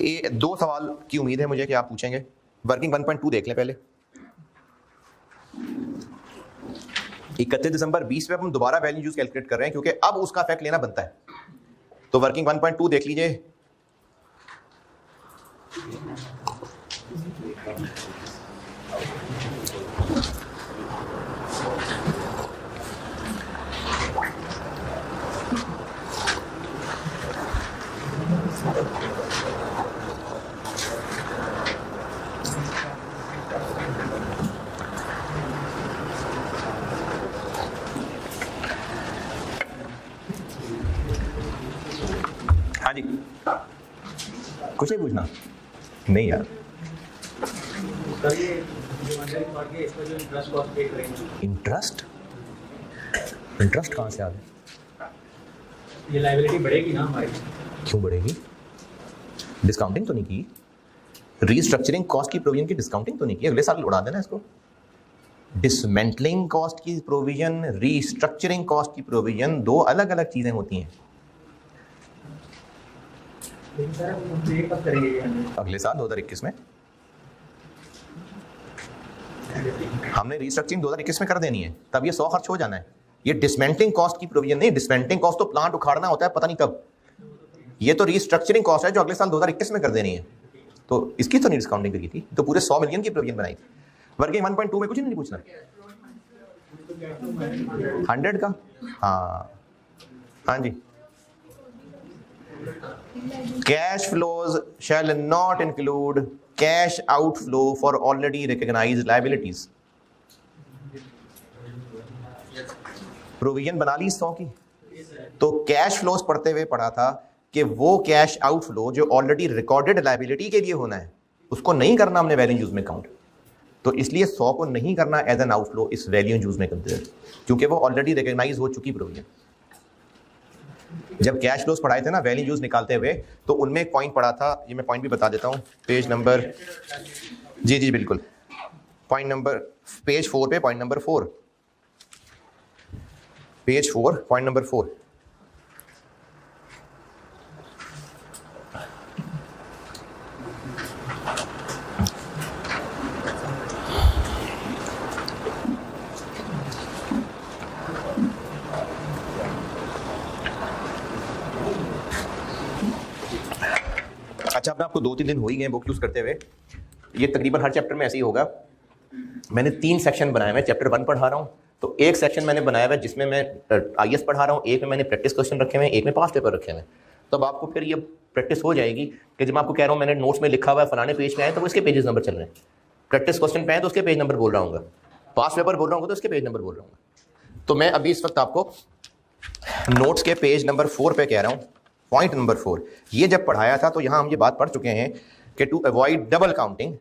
Speaker 1: ये 2 सवाल की उम्मीद है मुझे कि आप पूछेंगे। वर्किंग 1.2 देख लें पहले। 31 दिसंबर 20 पे हम दोबारा वैल्यू यूज कैलकुलेट कर रहे हैं क्योंकि अब उसका इफेक्ट लेना बनता है। तो वर्किंग 1.2 देख लीजिए। हाँ जी, कुछ नहीं पूछना? नहीं यार, इंटरेस्ट इंटरेस्ट कहाँ से आ गया?
Speaker 4: ये लायबिलिटी बढ़ेगी ना हमारी।
Speaker 1: क्यों बढ़ेगी? डिस्काउंटिंग तो नहीं की, रीस्ट्रक्चरिंग कॉस्ट की प्रोविजन की डिस्काउंटिंग तो नहीं की, अगले साल उड़ा देना इसको। डिसमेंटलिंग कॉस्ट की प्रोविजन, रीस्ट्रक्चरिंग कॉस्ट की प्रोविजन, 2 अलग अलग चीजें होती हैं। अगले साल 2021 में हमने रीस्ट्रक्चरिंग 2021 में कर देनी है, तब ये 100 खर्च हो जाना है। ये डिसमेंटलिंग कॉस्ट की प्रोविजन नहीं, डिसमेंटलिंग कॉस्ट तो प्लांट उखाड़ना होता है पता नहीं कब, ये तो रीस्ट्रक्चरिंग कॉस्ट है जो अगले साल 2021 में कर देनी है। तो इसकी तो नहीं डिस्काउंटिंग करी थी, तो पूरे 100 मिलियन की प्रोविजन बनाई थी। वर्किंग 1.2 में कुछ नहीं पूछना, 100 का। हाँ जी, cash flows shall not include cash outflow for already recognised liabilities. Provision बना ली 100 की, तो कैश फ्लोज पढ़ते हुए पढ़ा था कि वो कैश आउटफ्लो जो ऑलरेडी रिकॉर्डेड लायबिलिटी के लिए होना है उसको नहीं करना हमने वैल्यू यूज में काउंट, तो इसलिए 100 को नहीं करना एज एन आउटफ्लो इस वैल्यू यूज में कंसीडर, क्योंकि वो ऑलरेडी रिकॉग्नाइज हो चुकी प्रोविजन। जब कैश फ्लोज पढ़ाए थे ना वैल्यू यूज निकालते हुए, तो उनमें एक पॉइंट पढ़ा था, ये मैं पॉइंट भी बता देता हूं, पेज नंबर, जी बिल्कुल, पॉइंट नंबर पेज 4 पे, point number 4, page 4 point number 4। अच्छा, अब आपको 2-3 दिन हो ही गए बुक यूज करते हुए, ये तकरीबन हर चैप्टर में ऐसे ही होगा। मैंने 3 सेक्शन बनाए हुए, चैप्टर 1 पढ़ा रहा हूँ, तो एक सेक्शन मैंने बनाया हुआ है जिसमें मैं IAS पढ़ा रहा हूँ, एक में मैंने प्रैक्टिस क्वेश्चन रखे हुए हैं, एक में पास्ट पेपर रखे हुए हैं। तब आपको फिर ये प्रैक्टिस हो जाएगी कि जब मैं आपको कह रहा हूँ मैंने नोट्स में लिखा हुआ है फलाने पेज पे आए तो वो इसके पेजेस नंबर चल रहे हैं, प्रैक्टिस क्वेश्चन पे आए तो उसके पेज नंबर बोल रहा हूँ, पास्ट पेपर बोल रहा हूँ तो उसके पेज नंबर बोल रहा हूँ। तो मैं अभी इस वक्त आपको नोट्स के पेज नंबर 4 पे कह रहा हूँ, पॉइंट नंबर 4। ये जब पढ़ाया था तो यहाँ हम ये बात पढ़ चुके हैं कि टू अवॉइड डबल काउंटिंग,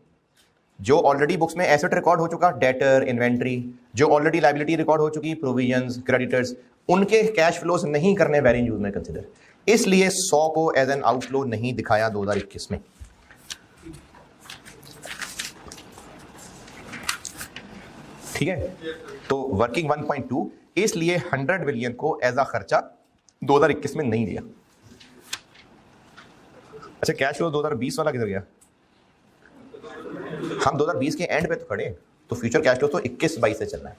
Speaker 1: जो ऑलरेडी बुक्स में एसेट रिकॉर्ड हो चुका डेटर इन्वेंट्री, जो ऑलरेडी लायबिलिटी रिकॉर्ड हो चुकी प्रोविजंस क्रेडिटर्स, उनके कैश फ्लोज नहीं करने वैल्यू यूज में कंसिडर, इसलिए 100 को एज एन आउटफ्लो नहीं दिखाया 2021 में। ठीक है, तो वर्किंग 1.2 इसलिए 100 बिलियन को एज अ खर्चा 2021 में नहीं दिया। अच्छा, कैश फ्लो 2020 वाला किधर गया? हम 2020 के एंड पे तो खड़े, तो फ्यूचर कैश फ्लो तो 21-22 से चलना है।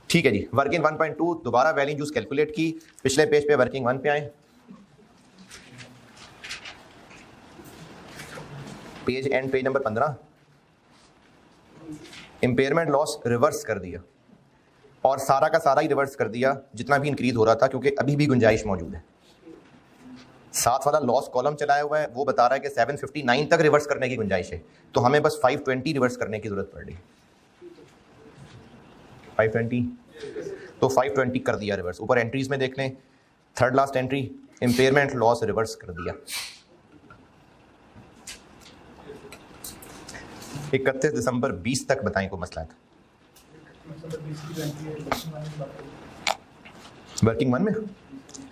Speaker 1: ठीक है जी, वर्किंग 1.2 दोबारा वैल्यू यूज कैलकुलेट की, पिछले पेज पे वर्किंग 1 पे आए, page and page number 15, impairment loss reverse कर दिया और सारा का सारा ही रिवर्स कर दिया जितना भी इंक्रीज हो रहा था, क्योंकि अभी भी गुंजाइश मौजूद है। साथ वाला लॉस कॉलम चलाया हुआ है, वो बता रहा है कि 759 तक रिवर्स करने की गुंजाइश है, तो हमें बस 520 रिवर्स करने की जरूरत पड़ रही है। 520 तो 520 कर दिया रिवर्स। ऊपर एंट्रीज में देख लें, third last entry impairment loss reverse कर दिया। 31 दिसंबर 20 तक बताएं को मसला था। वर्किंग वन में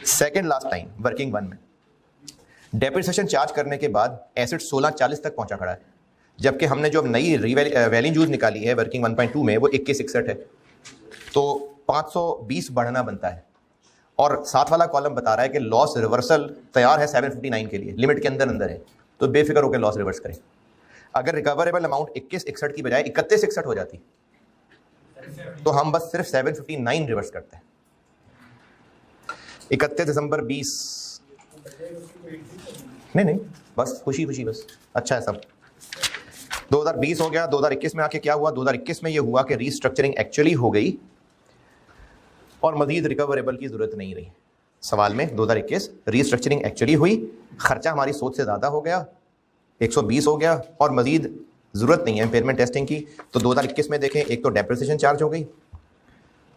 Speaker 1: second last time working one में डेप्रिसिएशन चार्ज करने के बाद एसेट 1640 तक पहुंचा खड़ा है, जबकि हमने जो नई वैल्यू यूज निकाली है वर्किंग 1.2 में वो 2161 है, तो 520 बढ़ना बनता है। और साथ वाला कॉलम बता रहा है कि लॉस रिवर्सल तैयार है 759 के लिए, लिमिट के अंदर है, तो बेफिक्र होकर लॉस रिवर्स करें। अगर रिकवरेबल अमाउंट 2161 की बजाय 3161 हो जाती तो हम बस सिर्फ 759 रिवर्स करते हैं। 31 दिसंबर 20 नहीं बस खुशी बस अच्छा है सब। 2020 हो गया, 2021 में आके क्या हुआ? 2021 में ये हुआ कि रीस्ट्रक्चरिंग एक्चुअली हो गई और मजीद रिकवरेबल की जरूरत नहीं रही। सवाल में 2021 रीस्ट्रक्चरिंग एक्चुअली हुई, खर्चा हमारी सोच से ज़्यादा हो गया, 120 हो गया और मजीद ज़रूरत नहीं है इम्पेयरमेंट टेस्टिंग की। तो 2021 में देखें, एक तो डेप्रिसिएशन चार्ज हो गई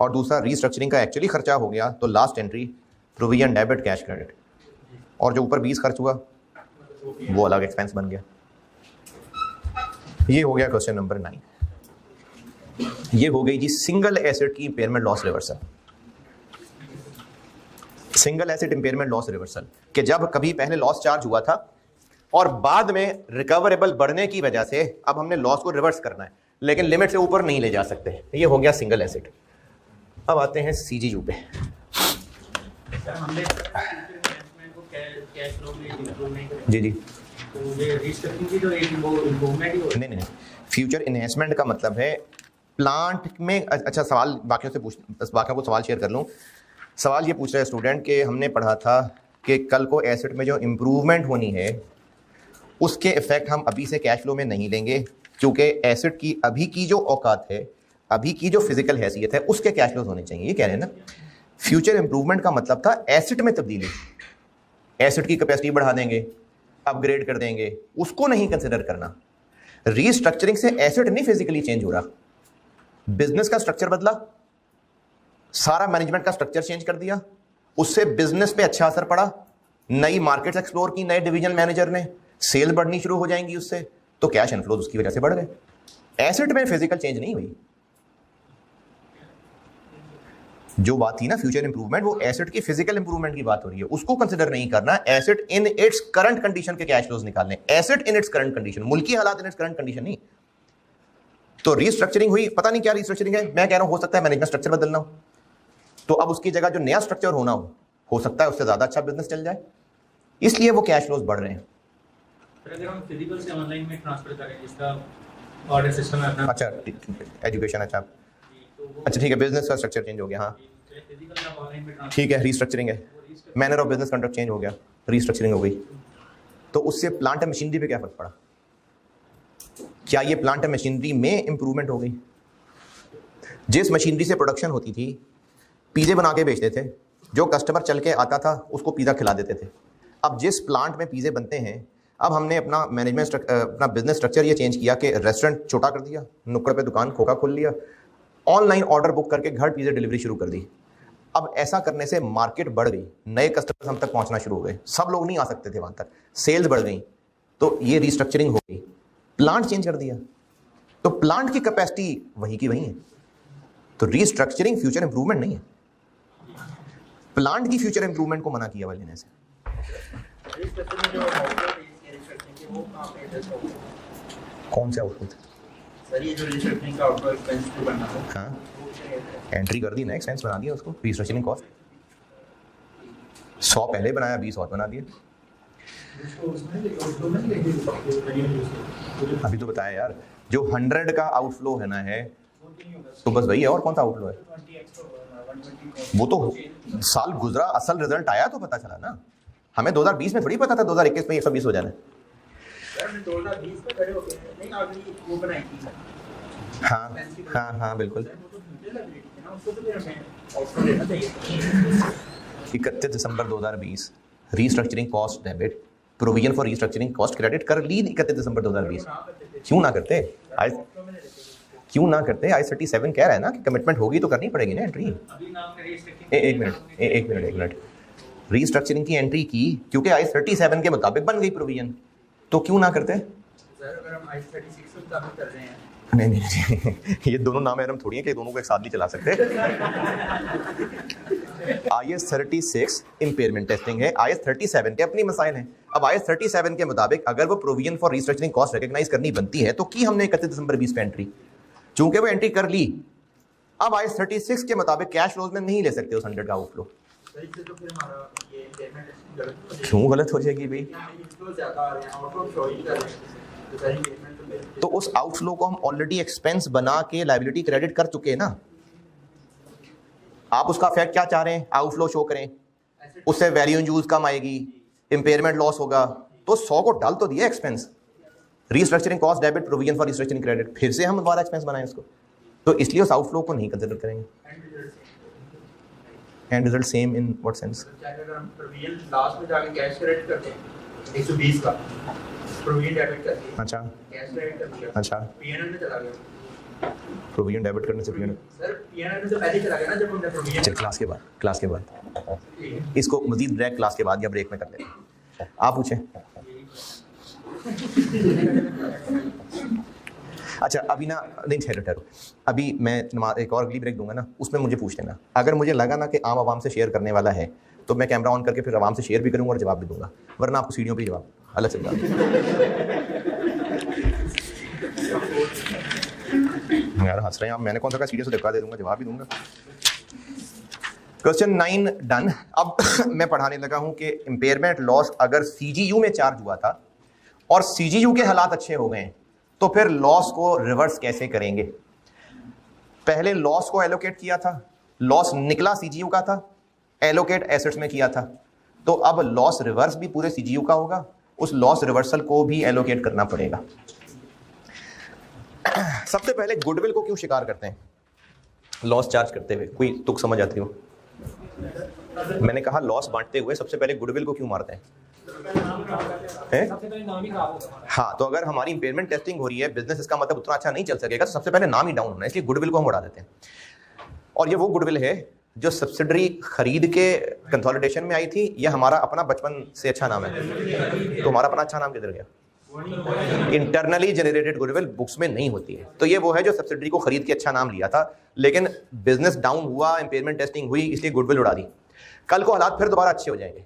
Speaker 1: और दूसरा रीस्ट्रक्चरिंग का एक्चुअली खर्चा हो गया, तो last entry provision debit cash credit, और जो ऊपर 20 खर्च हुआ वो अलग एक्सपेंस बन गया। ये हो गया क्वेश्चन नंबर 9। ये हो गई जी सिंगल एसेट की impairment loss reversal. Single asset impairment loss reversal कि जब कभी पहले लॉस चार्ज हुआ था और बाद में रिकवरेबल बढ़ने की वजह से अब हमने लॉस को रिवर्स करना है, लेकिन लिमिट से ऊपर नहीं ले जा सकते। ये हो गया सिंगल एसेट। अब आते हैं सीजीयू पे। जी नहीं, फ्यूचर इन्हेंसमेंट का मतलब है प्लांट में। अच्छा सवाल बाकियों से बाकियों को सवाल शेयर कर लूँ। सवाल ये पूछ रहा है स्टूडेंट कि हमने पढ़ा था कि कल को एसेट में जो इम्प्रूवमेंट होनी है उसके इफेक्ट हम अभी से कैश फ्लो में नहीं लेंगे, क्योंकि एसेट की अभी की जो औकात है, अभी की जो फिजिकल हैसियत है, उसके कैश फ्लोज होने चाहिए। ये कह रहे हैं ना। फ्यूचर इंप्रूवमेंट का मतलब था एसेट में तब्दीली, एसेट की कैपेसिटी बढ़ा देंगे, अपग्रेड कर देंगे, उसको नहीं कंसिडर करना। रीस्ट्रक्चरिंग से एसेट नहीं फिजिकली चेंज हो रहा, बिजनेस का स्ट्रक्चर बदला, सारा मैनेजमेंट का स्ट्रक्चर चेंज कर दिया, उससे बिजनेस पे अच्छा असर पड़ा, नई मार्केट्स एक्सप्लोर की नए डिवीजन मैनेजर ने, सेल बढ़नी शुरू हो जाएंगी उससे, तो कैश इनफ्लोज उसकी वजह से बढ़ गए। एसेट में फिजिकल चेंज नहीं हुई। जो बात थी ना फ्यूचर इंप्रूवमेंट, वो एसेट की फिजिकल इंप्रूवमेंट की बात हो रही है, उसको कंसिडर नहीं करना। Asset in its current condition के कैश फ्लोज निकालने, asset in its current condition, मुल्की हालात इन इट्स करंट कंडीशन नहीं। तो रीस्ट्रक्चरिंग हुई, पता नहीं क्या रीस्ट्रक्चरिंग है, मैं कह रहा हूं हो सकता है मैनेजमेंट स्ट्रक्चर बदलना हो, तो अब उसकी जगह जो नया स्ट्रक्चर होना हो सकता है उससे ज्यादा अच्छा बिजनेस चल जाए, इसलिए वो कैश फ्लोज बढ़ रहे हैं।
Speaker 4: अगर हम फिजिकल से ऑनलाइन में ट्रांसफर करें, जिसका ऑर्डर सिस्टम है अपना,
Speaker 1: अच्छा एजुकेशन, अच्छा ठीक है, बिजनेस का स्ट्रक्चर चेंज हो गया, हाँ ठीक है, रीस्ट्रक्चरिंग है, manner of business conduct change हो गया, रीस्ट्रक्चरिंग हो गई, तो उससे प्लांट एंड मशीनरी पे क्या फर्क पड़ा? क्या ये प्लांट एंड मशीनरी में इंप्रूवमेंट हो गई? जिस मशीनरी से प्रोडक्शन होती थी, पिज़्ज़े बना के बेचते थे, जो कस्टमर चल के आता था उसको पिज़्ज़ा खिला देते थे। अब जिस प्लांट में पिज़्ज़े बनते हैं, अब हमने अपना मैनेजमेंट अपना बिजनेस स्ट्रक्चर ये चेंज किया कि रेस्टोरेंट छोटा कर दिया, नुक्कड़ पे दुकान खोखा खोल लिया, ऑनलाइन ऑर्डर बुक करके घर पिज़्ज़ा डिलीवरी शुरू कर दी। अब ऐसा करने से मार्केट बढ़ गई, नए कस्टमर्स हम तक पहुंचना शुरू हो गए, सब लोग नहीं आ सकते थे वहां तक, सेल्स बढ़ गई, तो ये रीस्ट्रक्चरिंग हो गई, प्लांट चेंज कर दिया, तो प्लांट की कैपेसिटी वही की वही है। तो रीस्ट्रक्चरिंग फ्यूचर इंप्रूवमेंट नहीं है, प्लांट की फ्यूचर इंप्रूवमेंट को मना किया हुआ लेने से। कौन से आउटपुट?
Speaker 4: सर ये जो रीस्ट्रक्चरिंग का आउटपुट एक्सपेंस जो बनना था,
Speaker 1: हाँ एंट्री कर दी ना, एक्सपेंस बना दिया उसको, रीस्ट्रक्चरिंग कॉस्ट 100 पहले बनाया, 20 और बना दिया। अभी तो बताया यार, जो 100 का आउटफ्लो है ना है, तो बस वही है, और कौन सा आउटफ्लो है? वो तो साल गुजरा, असल रिजल्ट आया तो पता चला ना। हमें 2020 में थोड़ी पता था 2021 में 120 हो जाना है।
Speaker 4: 2020 में खड़े हो गए, नहीं आगे वो बनाई थी।
Speaker 1: हाँ बिल्कुल। 31 दिसंबर 2020 restructuring cost debit, provision for restructuring cost credit कर ली 31 दिसंबर 2020। क्यों ना करते? I-37 कह रहा है ना कि कमिटमेंट होगी तो करनी पड़ेगी ना एंट्री। एक मिनट रीस्ट्रक्चरिंग की एंट्री की क्योंकि IAS 37 के मुताबिक बन गई प्रोविजन, तो क्यों ना करते?
Speaker 4: सर अगर हम IAS 36 के मुताबिक कर रहे हैं,
Speaker 1: नहीं ये दोनों नाम थोड़ी है कि दोनों को एक साथ नहीं चला सकते। IAS 36 इम्पेयरमेंट टेस्टिंग है, IAS 37 के अपनी मसाइल हैं। अब IAS 37 के मुताबिक अगर वो provision for restructuring cost recognise करनी बनती है तो की हमने 31 दिसंबर 20 पे एंट्री, चूंकि वो एंट्री कर ली, अब IAS 36 के मुताबिक कैश फ्लोज में नहीं ले सकते उस 100 का आउटफ्लो।
Speaker 4: तो फिर हमारा ये इम्पेयरमेंट टेस्टिंग गलत हो जाएगी।
Speaker 1: क्यों गलत हो जाएगी भाई?
Speaker 4: इनको ज्यादा आ रहे हैं, आउटफ्लो शो ही कर रहे हैं, तो सारी इम्पेयरमेंट तो मेरे
Speaker 1: तो उस आउटफ्लो को हम ऑलरेडी एक्सपेंस बना के लायबिलिटी क्रेडिट कर चुके हैं ना। आप उसका इफेक्ट क्या चाह रहे हैं? आउटफ्लो शो करें, उससे वैल्यू इन यूज कम आएगी, इंपेयरमेंट लॉस होगा, तो 100 को डाल तो दिया expense, restructuring cost debit provision for restructuring credit, फिर से हम दोबारा एक्सपेंस बनाएं इसको, तो इसलिए उस आउटफ्लो को नहीं कंसिडर करेंगे। And result same in what sense?
Speaker 4: अगर हम प्रोविजन लास्ट में जाके कैश क्रेडिट करते हैं 120 का प्रोविजन डेबिट करके,
Speaker 1: अच्छा
Speaker 4: कैश क्रेडिट कर दिया,
Speaker 1: अच्छा,
Speaker 4: पीएनएल में चला गया।
Speaker 1: प्रोविजन डेबिट करने से पहले
Speaker 4: सर पीएनएल में तो पहले चला गया ना जब हमने प्रोविजन।
Speaker 1: चल क्लास के बाद इसको मजीद ब्रेक क्लास के बाद या ब्रेक में कर लेते हैं। आप पूछें। अच्छा अभी ना, नहीं ठहरो, अभी मैं एक और अगली ब्रेक दूंगा ना, उसमें मुझे पूछ लेना। अगर मुझे लगा ना कि आम आवाम से शेयर करने वाला है तो मैं कैमरा ऑन करके फिर आवाम से शेयर भी करूंगा और जवाब भी दूंगा, वरना आपको सीढ़ियों पे जवाब अलग से यार हंस रहे हैं आप, मैंने कौन सा कहा सीढ़ियों से धक्का दे दूंगा, जवाब भी दूंगा। Question 9 done. अब मैं पढ़ाने लगा हूं कि इंपेयरमेंट लॉस अगर CGU में चार्ज हुआ था और CGU के हालात अच्छे हो गए तो फिर लॉस को रिवर्स कैसे करेंगे। पहले लॉस को एलोकेट किया था, लॉस निकला CGU का था, एलोकेट एसेट्स में किया था, तो अब लॉस रिवर्स भी पूरे CGU का होगा, उस लॉस रिवर्सल को भी एलोकेट करना पड़ेगा। सबसे पहले गुडविल को क्यों शिकार करते हैं लॉस चार्ज करते हुए? कोई तुक समझ आती हो? मैंने कहा लॉस बांटते हुए सबसे पहले गुडविल को क्यों मारते हैं? हाँ, तो अगर हमारी इंपेयरमेंट टेस्टिंग हो रही है, बिजनेस इसका मतलब उतना अच्छा नहीं चल सकेगा, तो सबसे पहले नाम ही डाउन होना है, इसलिए गुडविल को हम उड़ा देते हैं। और ये वो गुडविल है जो सब्सिडरी खरीद के कंसोलिडेशन में आई थी, या हमारा अपना बचपन से अच्छा नाम है? तो हमारा अपना अच्छा नाम किधर गया? इंटरनली जनरेटेड गुडविल बुक्स में नहीं होती है, तो ये वो है जो सब्सिडरी को खरीद के अच्छा नाम लिया था, लेकिन बिजनेस डाउन हुआ, इंपेयरमेंट टेस्टिंग हुई, इसलिए गुडविल उड़ा दी। कल को हालात फिर दोबारा अच्छे हो जाएंगे,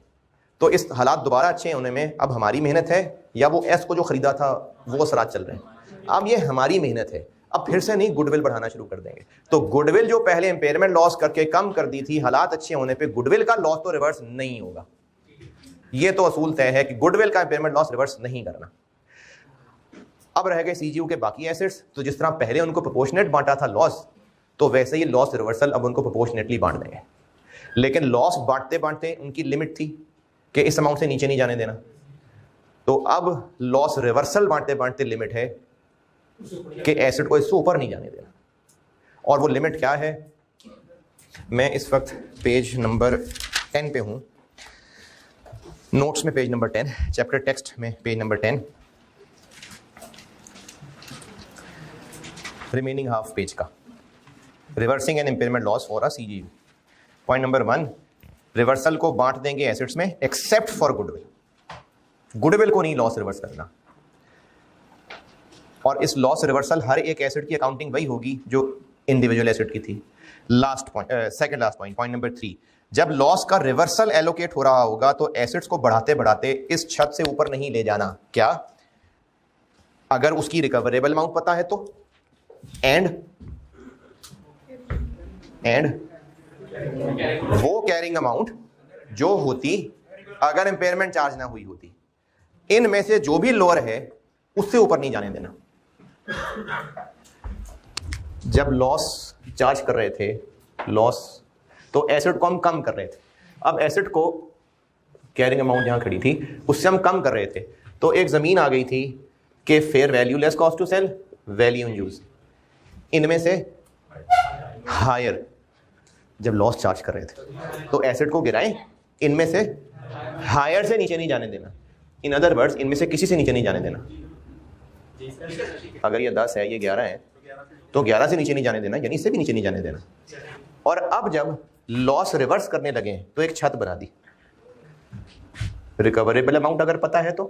Speaker 1: तो इस हालात दोबारा अच्छे होने में अब हमारी मेहनत है या वो एस को जो खरीदा था वो असरात चल रहे हैं? अब ये हमारी मेहनत है, अब फिर से नहीं गुडविल बढ़ाना शुरू कर देंगे। तो गुडविल जो पहले इंपेयरमेंट लॉस करके कम कर दी थी, हालात अच्छे होने पे गुडविल का लॉस तो रिवर्स नहीं होगा। ये तो असूल तय है कि गुडविल का इंपेयरमेंट लॉस रिवर्स नहीं करना। अब रह गए CGU के बाकी एसेट्स, तो जिस तरह पहले उनको प्रोपोर्शनेट बांटा था लॉस, तो वैसे ही लॉस रिवर्सल अब उनको प्रोपोर्शनेटली बांट देंगे। लेकिन लॉस बांटते बांटते उनकी लिमिट थी कि इस अमाउंट से नीचे नहीं जाने देना, तो अब लॉस रिवर्सल बांटते बांटते लिमिट है कि एसेट को इससे ऊपर नहीं जाने देना। और वो लिमिट क्या है? मैं इस वक्त पेज नंबर 10 पे हूं, नोट्स में पेज नंबर 10, चैप्टर टेक्स्ट में page number 10, remaining half page का, reversing and impairment loss for a CGU। Point number 1, reversal को बांट देंगे एसेट्स में एक्सेप्ट फॉर गुडविल, गुडविल को नहीं लॉस रिवर्स करना। और इस लॉस रिवर्सल हर एक एसेट की अकाउंटिंग वही होगी जो इंडिविजुअल एसेट की थी। Last point, second last point, point number 3, जब लॉस का रिवर्सल एलोकेट हो रहा होगा तो एसेट्स को बढ़ाते बढ़ाते इस छत से ऊपर नहीं ले जाना। क्या? अगर उसकी रिकवरेबल अमाउंट पता है तो, एंड वो कैरिंग अमाउंट जो होती अगर इंपेयरमेंट चार्ज ना हुई होती, इनमें से जो भी लोअर है उससे ऊपर नहीं जाने देना। जब लॉस चार्ज कर रहे थे, लॉस तो एसेट को हम कम कर रहे थे, अब एसेट को कैरिंग अमाउंट जहां खड़ी थी उससे हम कम कर रहे थे, तो एक जमीन आ गई थी कि fair value less cost to sell, value in use, इनमें से हायर जब लॉस चार्ज कर रहे थे तो एसेट को गिराएं, इनमें से हायर से नीचे नहीं जाने देना। इन अदर वर्ड्स, इनमें से किसी से नीचे नहीं जाने देना। अगर ये 10 है, ये 11 है, तो 11 से नीचे नहीं जाने देना, यानी इससे भी नीचे नहीं जाने देना। और अब जब लॉस रिवर्स करने लगे तो एक छत बना दी रिकवरेबल अमाउंट अगर पता है तो,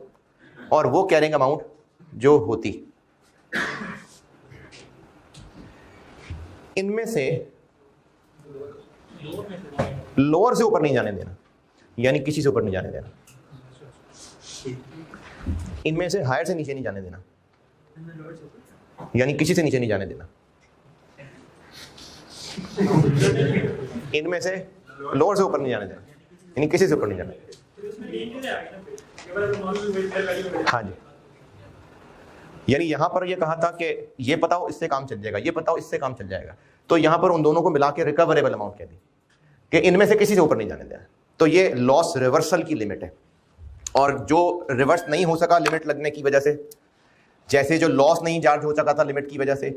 Speaker 1: और वो कैरिंग अमाउंट जो होती, इनमें से लोअर से ऊपर नहीं जाने देना, यानी किसी से ऊपर नहीं जाने देना, इनमें से हायर से नीचे नहीं जाने देना, यानी किसी से नीचे नहीं जाने देना, इनमें से लोअर से ऊपर नहीं जाने देना, यानी किसी से ऊपर नहीं जाने देना। हाँ जी, यानी यहां पर ये कहा था कि ये बताओ इससे काम चल जाएगा, ये बताओ इससे काम चल जाएगा, तो यहां पर उन दोनों को मिला के रिकवरेबल अमाउंट कह दी कि इनमें से किसी से ऊपर नहीं जाने देना। तो ये लॉस रिवर्सल की लिमिट है, और जो रिवर्स नहीं हो सका लिमिट लगने की वजह से, जैसे जो लॉस नहीं चार्ज हो सका था लिमिट की वजह से,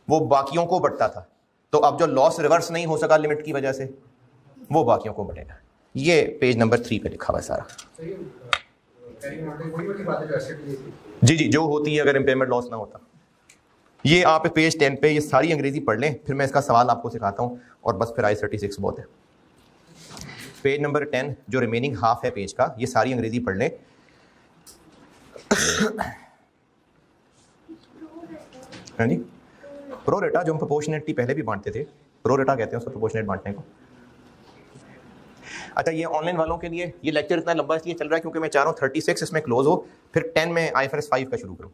Speaker 1: वो बाकियों को बढ़ता था, तो अब जो लॉस रिवर्स नहीं हो सका लिमिट की वजह से, वो बाकियों को बढ़ेगा। ये पेज नंबर 3 पे लिखा हुआ है सारा। जी जी, जो होती है अगर इम्पेयरमेंट लॉस ना होता। ये आप पेज 10 पे ये सारी अंग्रेजी पढ़ लें, फिर मैं इसका सवाल आपको सिखाता हूँ, और बस फिर I-36 बहुत है। पेज नंबर 10 जो रिमेनिंग हाफ है पेज का, ये सारी अंग्रेजी पढ़ लें। हाँ जी, प्रोरेटा जो हम प्रोपोर्शनेटली पहले भी बांटते थे, प्रोरेटा कहते हैं उसको प्रोपोर्शनेट बांटने को। अच्छा, ये ऑनलाइन वालों के लिए ये लेक्चर इतना लंबा इसलिए चल रहा है क्योंकि मैं चाह रहा हूँ 36 इसमें क्लोज हो, फिर 10 में IFRS 5 का शुरू करूँ।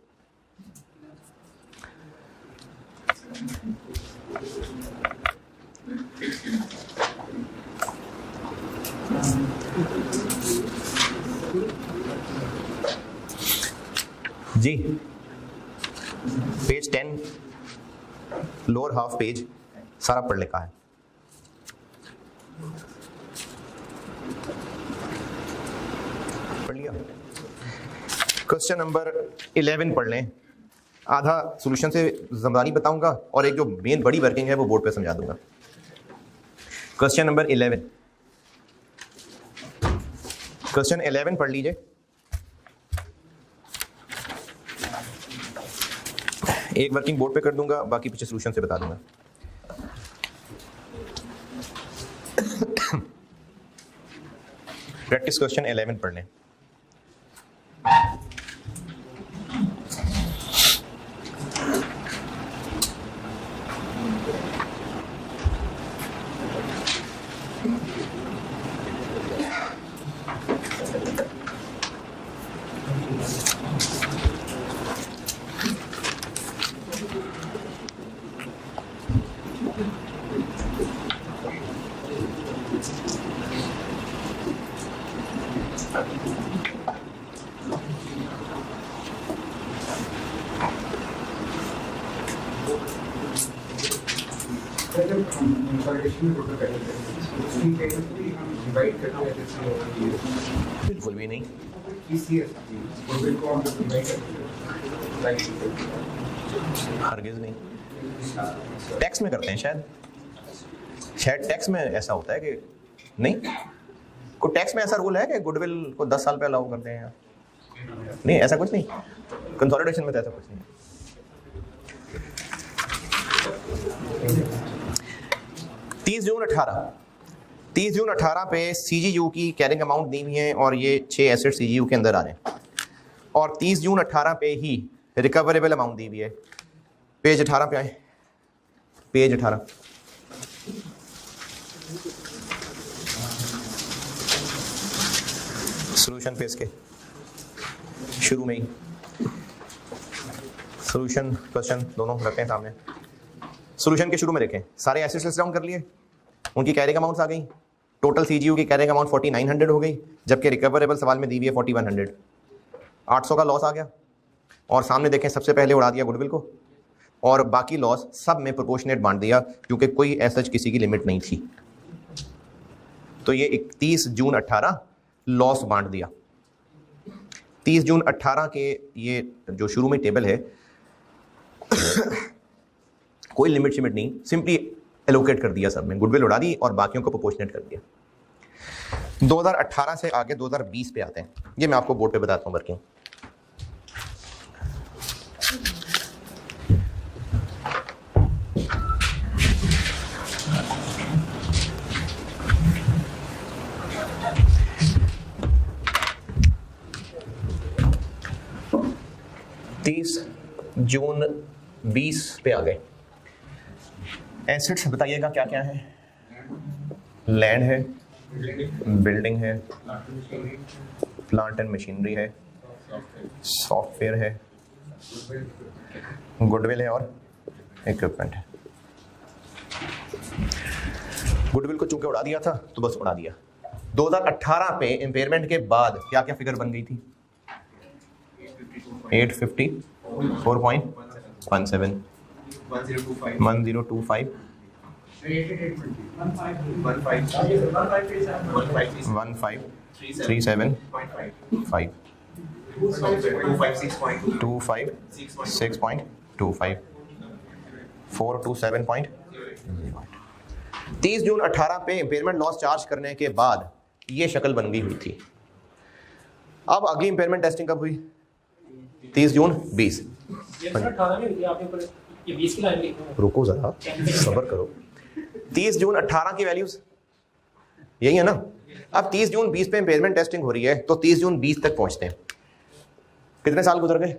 Speaker 1: जी, पेज 10 लोअर हाफ पेज सारा पढ़ लिखा है। पढ़ लिया? क्वेश्चन नंबर 11 पढ़ लें। आधा सॉल्यूशन से ज़बानी बताऊंगा और एक जो मेन बड़ी वर्किंग है वो बोर्ड पे समझा दूंगा। क्वेश्चन नंबर 11, क्वेश्चन 11 पढ़ लीजिए। एक वर्किंग बोर्ड पे कर दूंगा, बाकी पीछे सॉल्यूशन से बता दूंगा। प्रैक्टिस क्वेश्चन 11 पढ़ लें। बिल्कुल भी नहीं, हरगिज़ नहीं। टैक्स में करते हैं शायद टैक्स में ऐसा होता है कि नहीं, को टैक्स में ऐसा रूल है कि गुडविल को 10 साल पे अलाउ करते हैं। नहीं, ऐसा कुछ नहीं, कंसोलिडेशन में तो ऐसा कुछ नहीं। 30 जून 18 पे CGU की कैरिंग अमाउंट दी हुई है और ये 6 एसेट CGU के अंदर आ रहे हैं, और 30 जून 18 पे ही रिकवरेबल अमाउंट दी हुई है। पेज 18 पे आए, पेज 18। सॉल्यूशन पे इसके शुरू में ही सॉल्यूशन क्वेश्चन दोनों रखे हैं सामने। सॉल्यूशन के शुरू में देखें, सारे एसेट्स लिस्ट डाउन कर लिए, उनकी कैरिंग अमाउंट्स आ गई। टोटल CGU की कैरिंग अमाउंट 4900 हो गई, जबकि रिकवरेबल सवाल में दी हुई है 4100। 800 का लॉस आ गया, और सामने देखें सबसे पहले उड़ा दिया गुडविल को, और बाकी लॉस सब में प्रोपोर्शनेट बांट दिया क्योंकि कोई ऐसा किसी की लिमिट नहीं थी। तो ये 31 जून 18 लॉस बांट दिया। 30 जून 18 के ये जो शुरू में टेबल है कोई लिमिट शिमिट नहीं, सिंपली एलोकेट कर दिया सब में, गुडविल उड़ा दी और बाकियों को प्रोपोर्शनेट कर दिया। 2018 से आगे 2020 पे आते हैं, ये मैं आपको बोर्ड पे बताता हूँ वर्किंग। 30 जून 20 पे आ गए। एसेट्स बताइएगा क्या क्या है? लैंड है, बिल्डिंग है, प्लांट एंड मशीनरी है, सॉफ्टवेयर है, गुडविल है और इक्विपमेंट है। गुडविल को चूंकि उड़ा दिया था तो बस उड़ा दिया। 2018 पे इम्पेयरमेंट के बाद क्या क्या फिगर बन गई थी? 854.17, 1025, 1537.5, 256.25, 427.08। 30 जून 18 पे इम्पेयरमेंट लॉस चार्ज करने के बाद ये शक्ल बन गई हुई थी। अब अगली इम्पेयरमेंट टेस्टिंग कब हुई? 30 जून 20। रुको जरा, सब्र करो। 30 जून 18 की वैल्यूज यही है ना। अब 30 जून 20 पे इम्पेयरमेंट टेस्टिंग हो रही है तो 30 जून 20 तक पहुंचते हैं। कितने साल गुजर गए?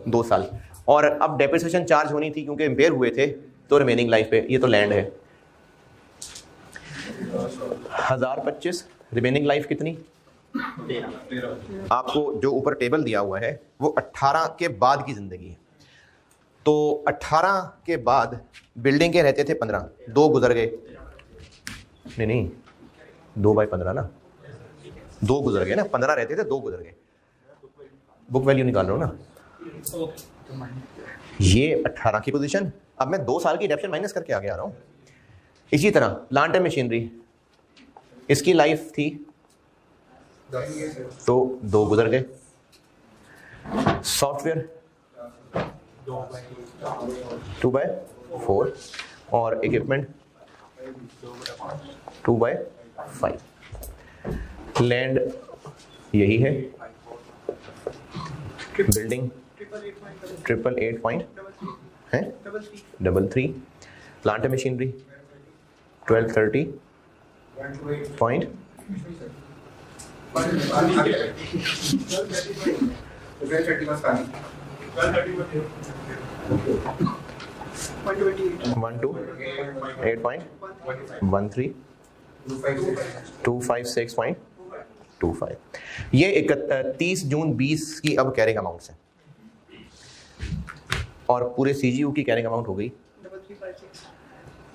Speaker 1: 2 साल। और अब डेप्रिसिएशन चार्ज होनी थी क्योंकि इम्पेयर हुए थे तो रिमेनिंग लाइफ पे। ये तो लैंड है 1025, रिमेनिंग लाइफ कितनी? आपको जो ऊपर टेबल दिया हुआ है वो 18 के बाद की जिंदगी है। तो 18 के बाद बिल्डिंग के रहते थे 15, 2 गुजर गए। नहीं 2/15 ना, 2 गुजर गए ना। 15 रहते थे, 2 गुजर गए। बुक वैल्यू निकाल रहा हूं ना। ये 18 की पोजीशन। अब मैं 2 साल की डेप्शन माइनस करके आगे आ रहा हूं। इसी तरह प्लांट एंड मशीनरी, इसकी लाइफ थी तो 2 गुजर गए। सॉफ्टवेयर 2/4 और इक्विपमेंट 2/5। लैंड यही है, building 888.33, plant and machinery 1230 point 128.13, 256.25। ये 31 जून 20 की अब कैरिंग अमाउंट्स है और पूरे सीजीयू की कैरिंग अमाउंट हो गई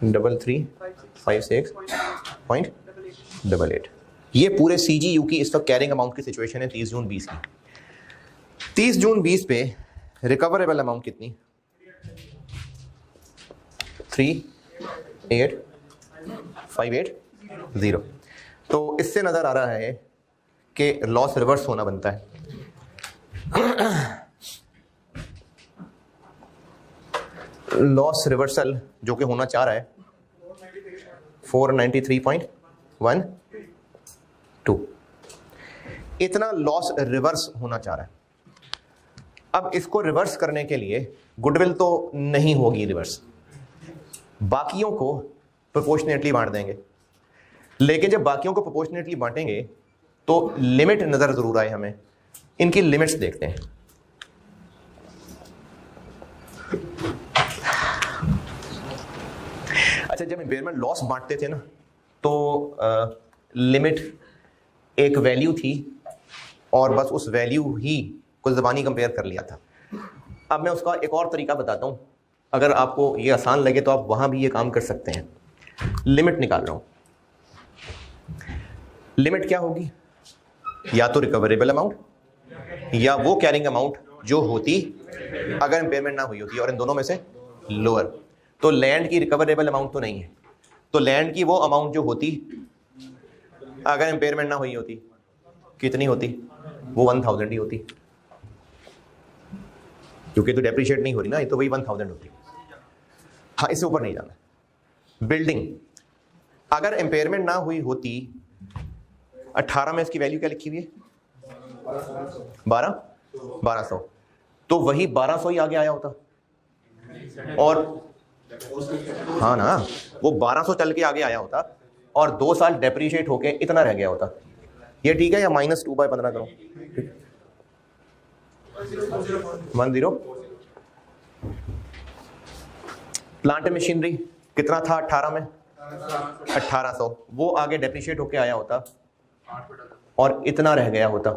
Speaker 1: 3356.88। ये पूरे सीजीयू की इस वक्त कैरिंग अमाउंट की सिचुएशन है 30 जून 20 की। 30 जून 20 पे रिकवरेबल अमाउंट कितनी? 38580। तो इससे नजर आ रहा है कि लॉस रिवर्स होना बनता है। लॉस रिवर्सल जो कि होना चाह रहा है 493.12, इतना लॉस रिवर्स होना चाह रहा है। अब इसको रिवर्स करने के लिए गुडविल तो नहीं होगी रिवर्स, बाकियों को प्रोपोर्शनेटली बांट देंगे। लेकिन जब बाकियों को प्रोपोर्शनेटली बांटेंगे तो लिमिट नजर जरूर आए हमें। इनकी लिमिट्स देखते हैं। अच्छा, जब इम्पेयरमेंट लॉस बांटते थे ना तो लिमिट एक वैल्यू थी और बस उस वैल्यू ही को ज़बानी कंपेयर कर लिया था। अब मैं उसका एक और तरीका बताता हूँ, अगर आपको ये आसान लगे तो आप वहाँ भी ये काम कर सकते हैं। लिमिट निकाल रहा हूँ। लिमिट क्या होगी? या तो रिकवरेबल अमाउंट या वो कैरिंग अमाउंट जो होती अगर इम्पेयरमेंट ना हुई होती, और इन दोनों में से लोअर। तो लैंड की रिकवरेबल अमाउंट तो नहीं है, तो लैंड की वो अमाउंट जो होती अगर इम्पेयरमेंट ना हुई होती कितनी होती? वो 1000 ही होती, क्योंकि तो डेप्रिशिएट नहीं हो रही ना, ये तो वही 1000 होती। हाँ, इससे ऊपर नहीं जाना। बिल्डिंग अगर इम्पेयरमेंट ना हुई होती 18 में इसकी वैल्यू क्या लिखी हुई है? 1200, तो वही 1200 ही आगे आया होता। और हाँ ना, वो 1200 चल के आगे आया होता और 2 साल डेप्रिशिएट होके इतना रह गया होता। ये ठीक है, या -2/15 करो? 10। प्लांट एंड मशीनरी कितना था 18 में? 1800। वो आगे डेप्रिशिएट होके आया होता और इतना रह गया होता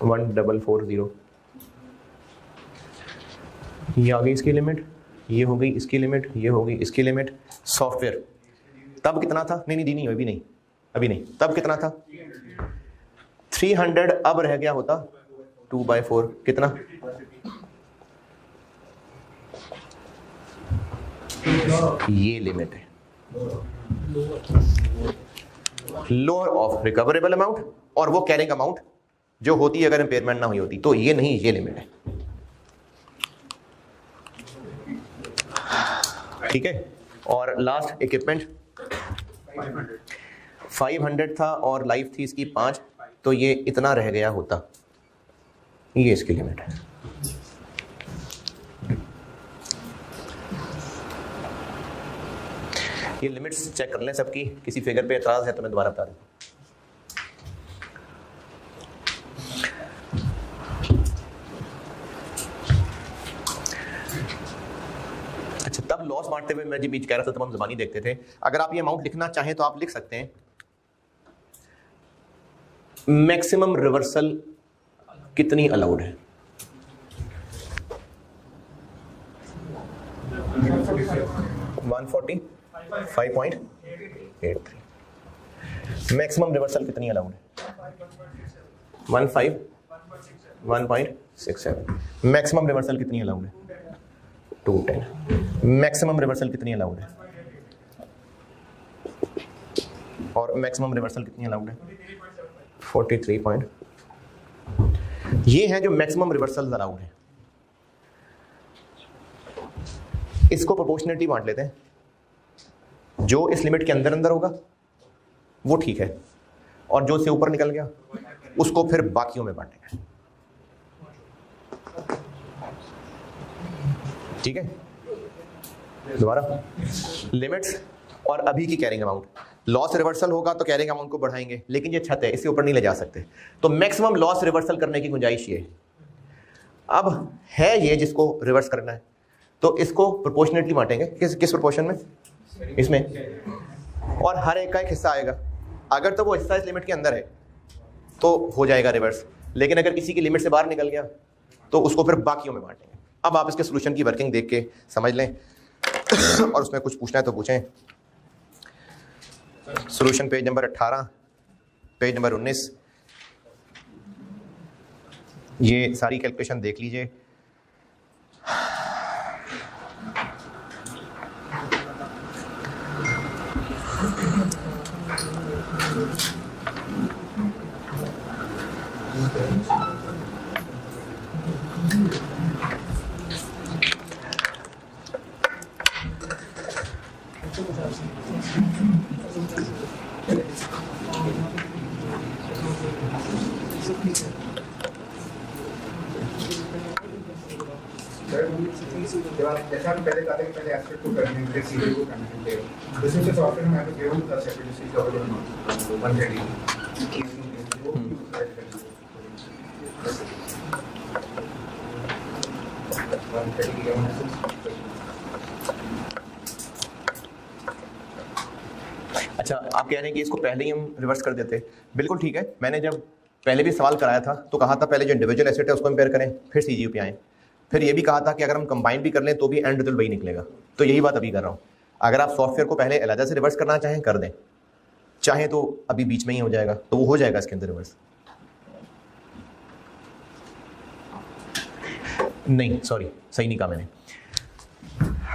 Speaker 1: 1440। ये आ गई इसकी लिमिट, ये हो गई इसकी लिमिट, ये हो गई इसकी लिमिट। सॉफ्टवेयर तब कितना था? नहीं दी नहीं, अभी नहीं। तब कितना था? 300। अब रह गया होता 2/4 कितना? ये लिमिट है लोअर ऑफ रिकवरेबल अमाउंट, और वो कैरिंग अमाउंट जो होती है अगर इंपेयरमेंट ना हुई होती। तो ये नहीं, ये लिमिट है। ठीक है। और लास्ट इक्विपमेंट 500 था और लाइफ थी इसकी 5, तो ये इतना रह गया होता। ये इसकी लिमिट है। ये लिमिट्स चेक कर लें सबकी। किसी फिगर पे एतराज है तो मैं दोबारा बता दूं। अच्छा, तब लॉस बांटते हुए मैं जी बीच कह रहा था, तब हम ज़बानी देखते थे। अगर आप ये अमाउंट लिखना चाहें तो आप लिख सकते हैं। मैक्सिमम रिवर्सल कितनी अलाउड है? 145.83। मैक्सिमम रिवर्सल कितनी अलाउड है? 167। मैक्सिमम रिवर्सल कितनी अलाउड है? 210। मैक्सिमम रिवर्सल कितनी अलाउड है? और मैक्सिमम रिवर्सल कितनी अलाउड है? 43. ये हैं जो मैक्सिमम रिवर्सल अलाउड है। इसको प्रोपोर्शनलिटी बांट लेते हैं। जो इस लिमिट के अंदर अंदर होगा वो ठीक है, और जो इससे ऊपर निकल गया उसको फिर बाकियों में बांटेंगे। ठीक है। दोबारा लिमिट्स और अभी की कैरिंग अमाउंट। लॉस रिवर्सल होगा तो कैरिंग अमाउंट को बढ़ाएंगे, लेकिन ये छत है, इससे ऊपर नहीं ले जा सकते। तो मैक्सिमम लॉस रिवर्सल करने की गुंजाइश ये अब है, ये जिसको रिवर्स करना है तो इसको प्रोपोर्शनेटली बांटेंगे। किस प्रोपोर्शन में? इसमें। और हर एक का एक हिस्सा आएगा। अगर तो वो हिस्सा इस लिमिट के अंदर है तो हो जाएगा रिवर्स, लेकिन अगर किसी की लिमिट से बाहर निकल गया तो उसको फिर बाकियों में बांटेंगे। अब आप इसके सोल्यूशन की वर्किंग देख के समझ लें और उसमें कुछ पूछना है तो पूछें। Solution page number 18, page number 19। ये सारी कैलकुलेशन देख लीजिए।
Speaker 5: जैसा हम पहले कहते हैं कि पहले एस्पेक्ट को करने के लिए सीधे को करने के लिए दिस इज द सॉफ्टवेयर में आपको given the separately covered in 130
Speaker 1: अच्छा, आप कह रहे हैं कि इसको पहले ही हम रिवर्स कर देते। बिल्कुल ठीक है। मैंने जब पहले भी सवाल कराया था तो कहा था पहले जो इंडिविजुअल एसेट है उसको कंपेयर करें, फिर सीजीयू पे आए। फिर ये भी कहा था कि अगर हम कंबाइन भी कर लें तो भी एंड रिजल्ट वही निकलेगा। तो यही बात अभी कर रहा हूँ। अगर आप सॉफ्टवेयर को पहले अलग से रिवर्स करना चाहें कर दें, चाहे तो अभी बीच में ही हो जाएगा, तो वो हो जाएगा इसके अंदर रिवर्स। नहीं सॉरी, सही नहीं कहा मैंने।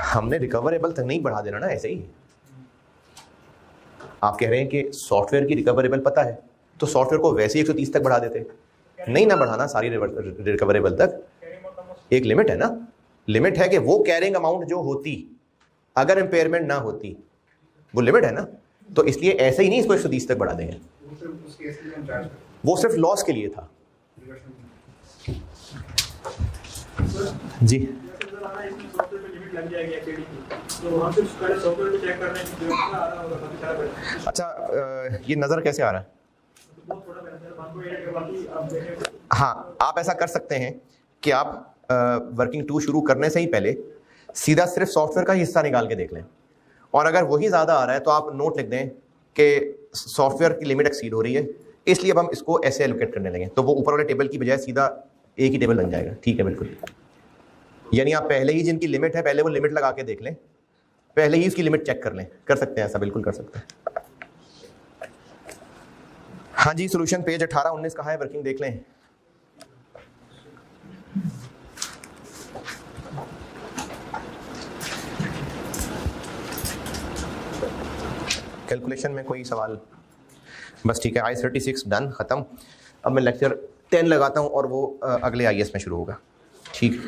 Speaker 1: हमने रिकवरेबल तक नहीं बढ़ा देना ना, ऐसे ही। आप कह रहे हैं कि सॉफ्टवेयर की रिकवरेबल पता है तो सॉफ्टवेयर को वैसे ही 130 तक बढ़ा देते। नहीं ना बढ़ाना सारी रिकवरेबल तक। एक लिमिट है ना, लिमिट है कि वो कैरिंग अमाउंट जो होती अगर इंपेयरमेंट ना होती, वो लिमिट है ना। तो इसलिए ऐसे ही नहीं इसको 130 तक बढ़ा देंगे। वो सिर्फ लॉस के लिए था जी। अच्छा, ये नज़र कैसे आ रहा है? हाँ, आप ऐसा कर सकते हैं कि आप वर्किंग 2 शुरू करने से ही पहले सीधा सिर्फ सॉफ्टवेयर का हिस्सा निकाल के देख लें, और अगर वही ज़्यादा आ रहा है तो आप नोट लिख दें कि सॉफ्टवेयर की लिमिट एक्सीड हो रही है, इसलिए अब हम इसको ऐसे एलोकेट करने लगे, तो वो ऊपर वाले टेबल की बजाय सीधा एक ही टेबल बन जाएगा। ठीक है, बिल्कुल। यानी आप पहले ही जिनकी लिमिट है पहले वो लिमिट लगा के देख लें, पहले ही उसकी लिमिट चेक कर लें। कर सकते हैं ऐसा, बिल्कुल कर सकते हैं। हाँ जी, सोल्यूशन पेज 18-19 कहाँ है, वर्किंग देख लें। कैलकुलेशन में कोई सवाल? बस ठीक है, I36 डन, ख़त्म। अब मैं लेक्चर 10 लगाता हूँ और वो अगले IS में शुरू होगा। ठीक।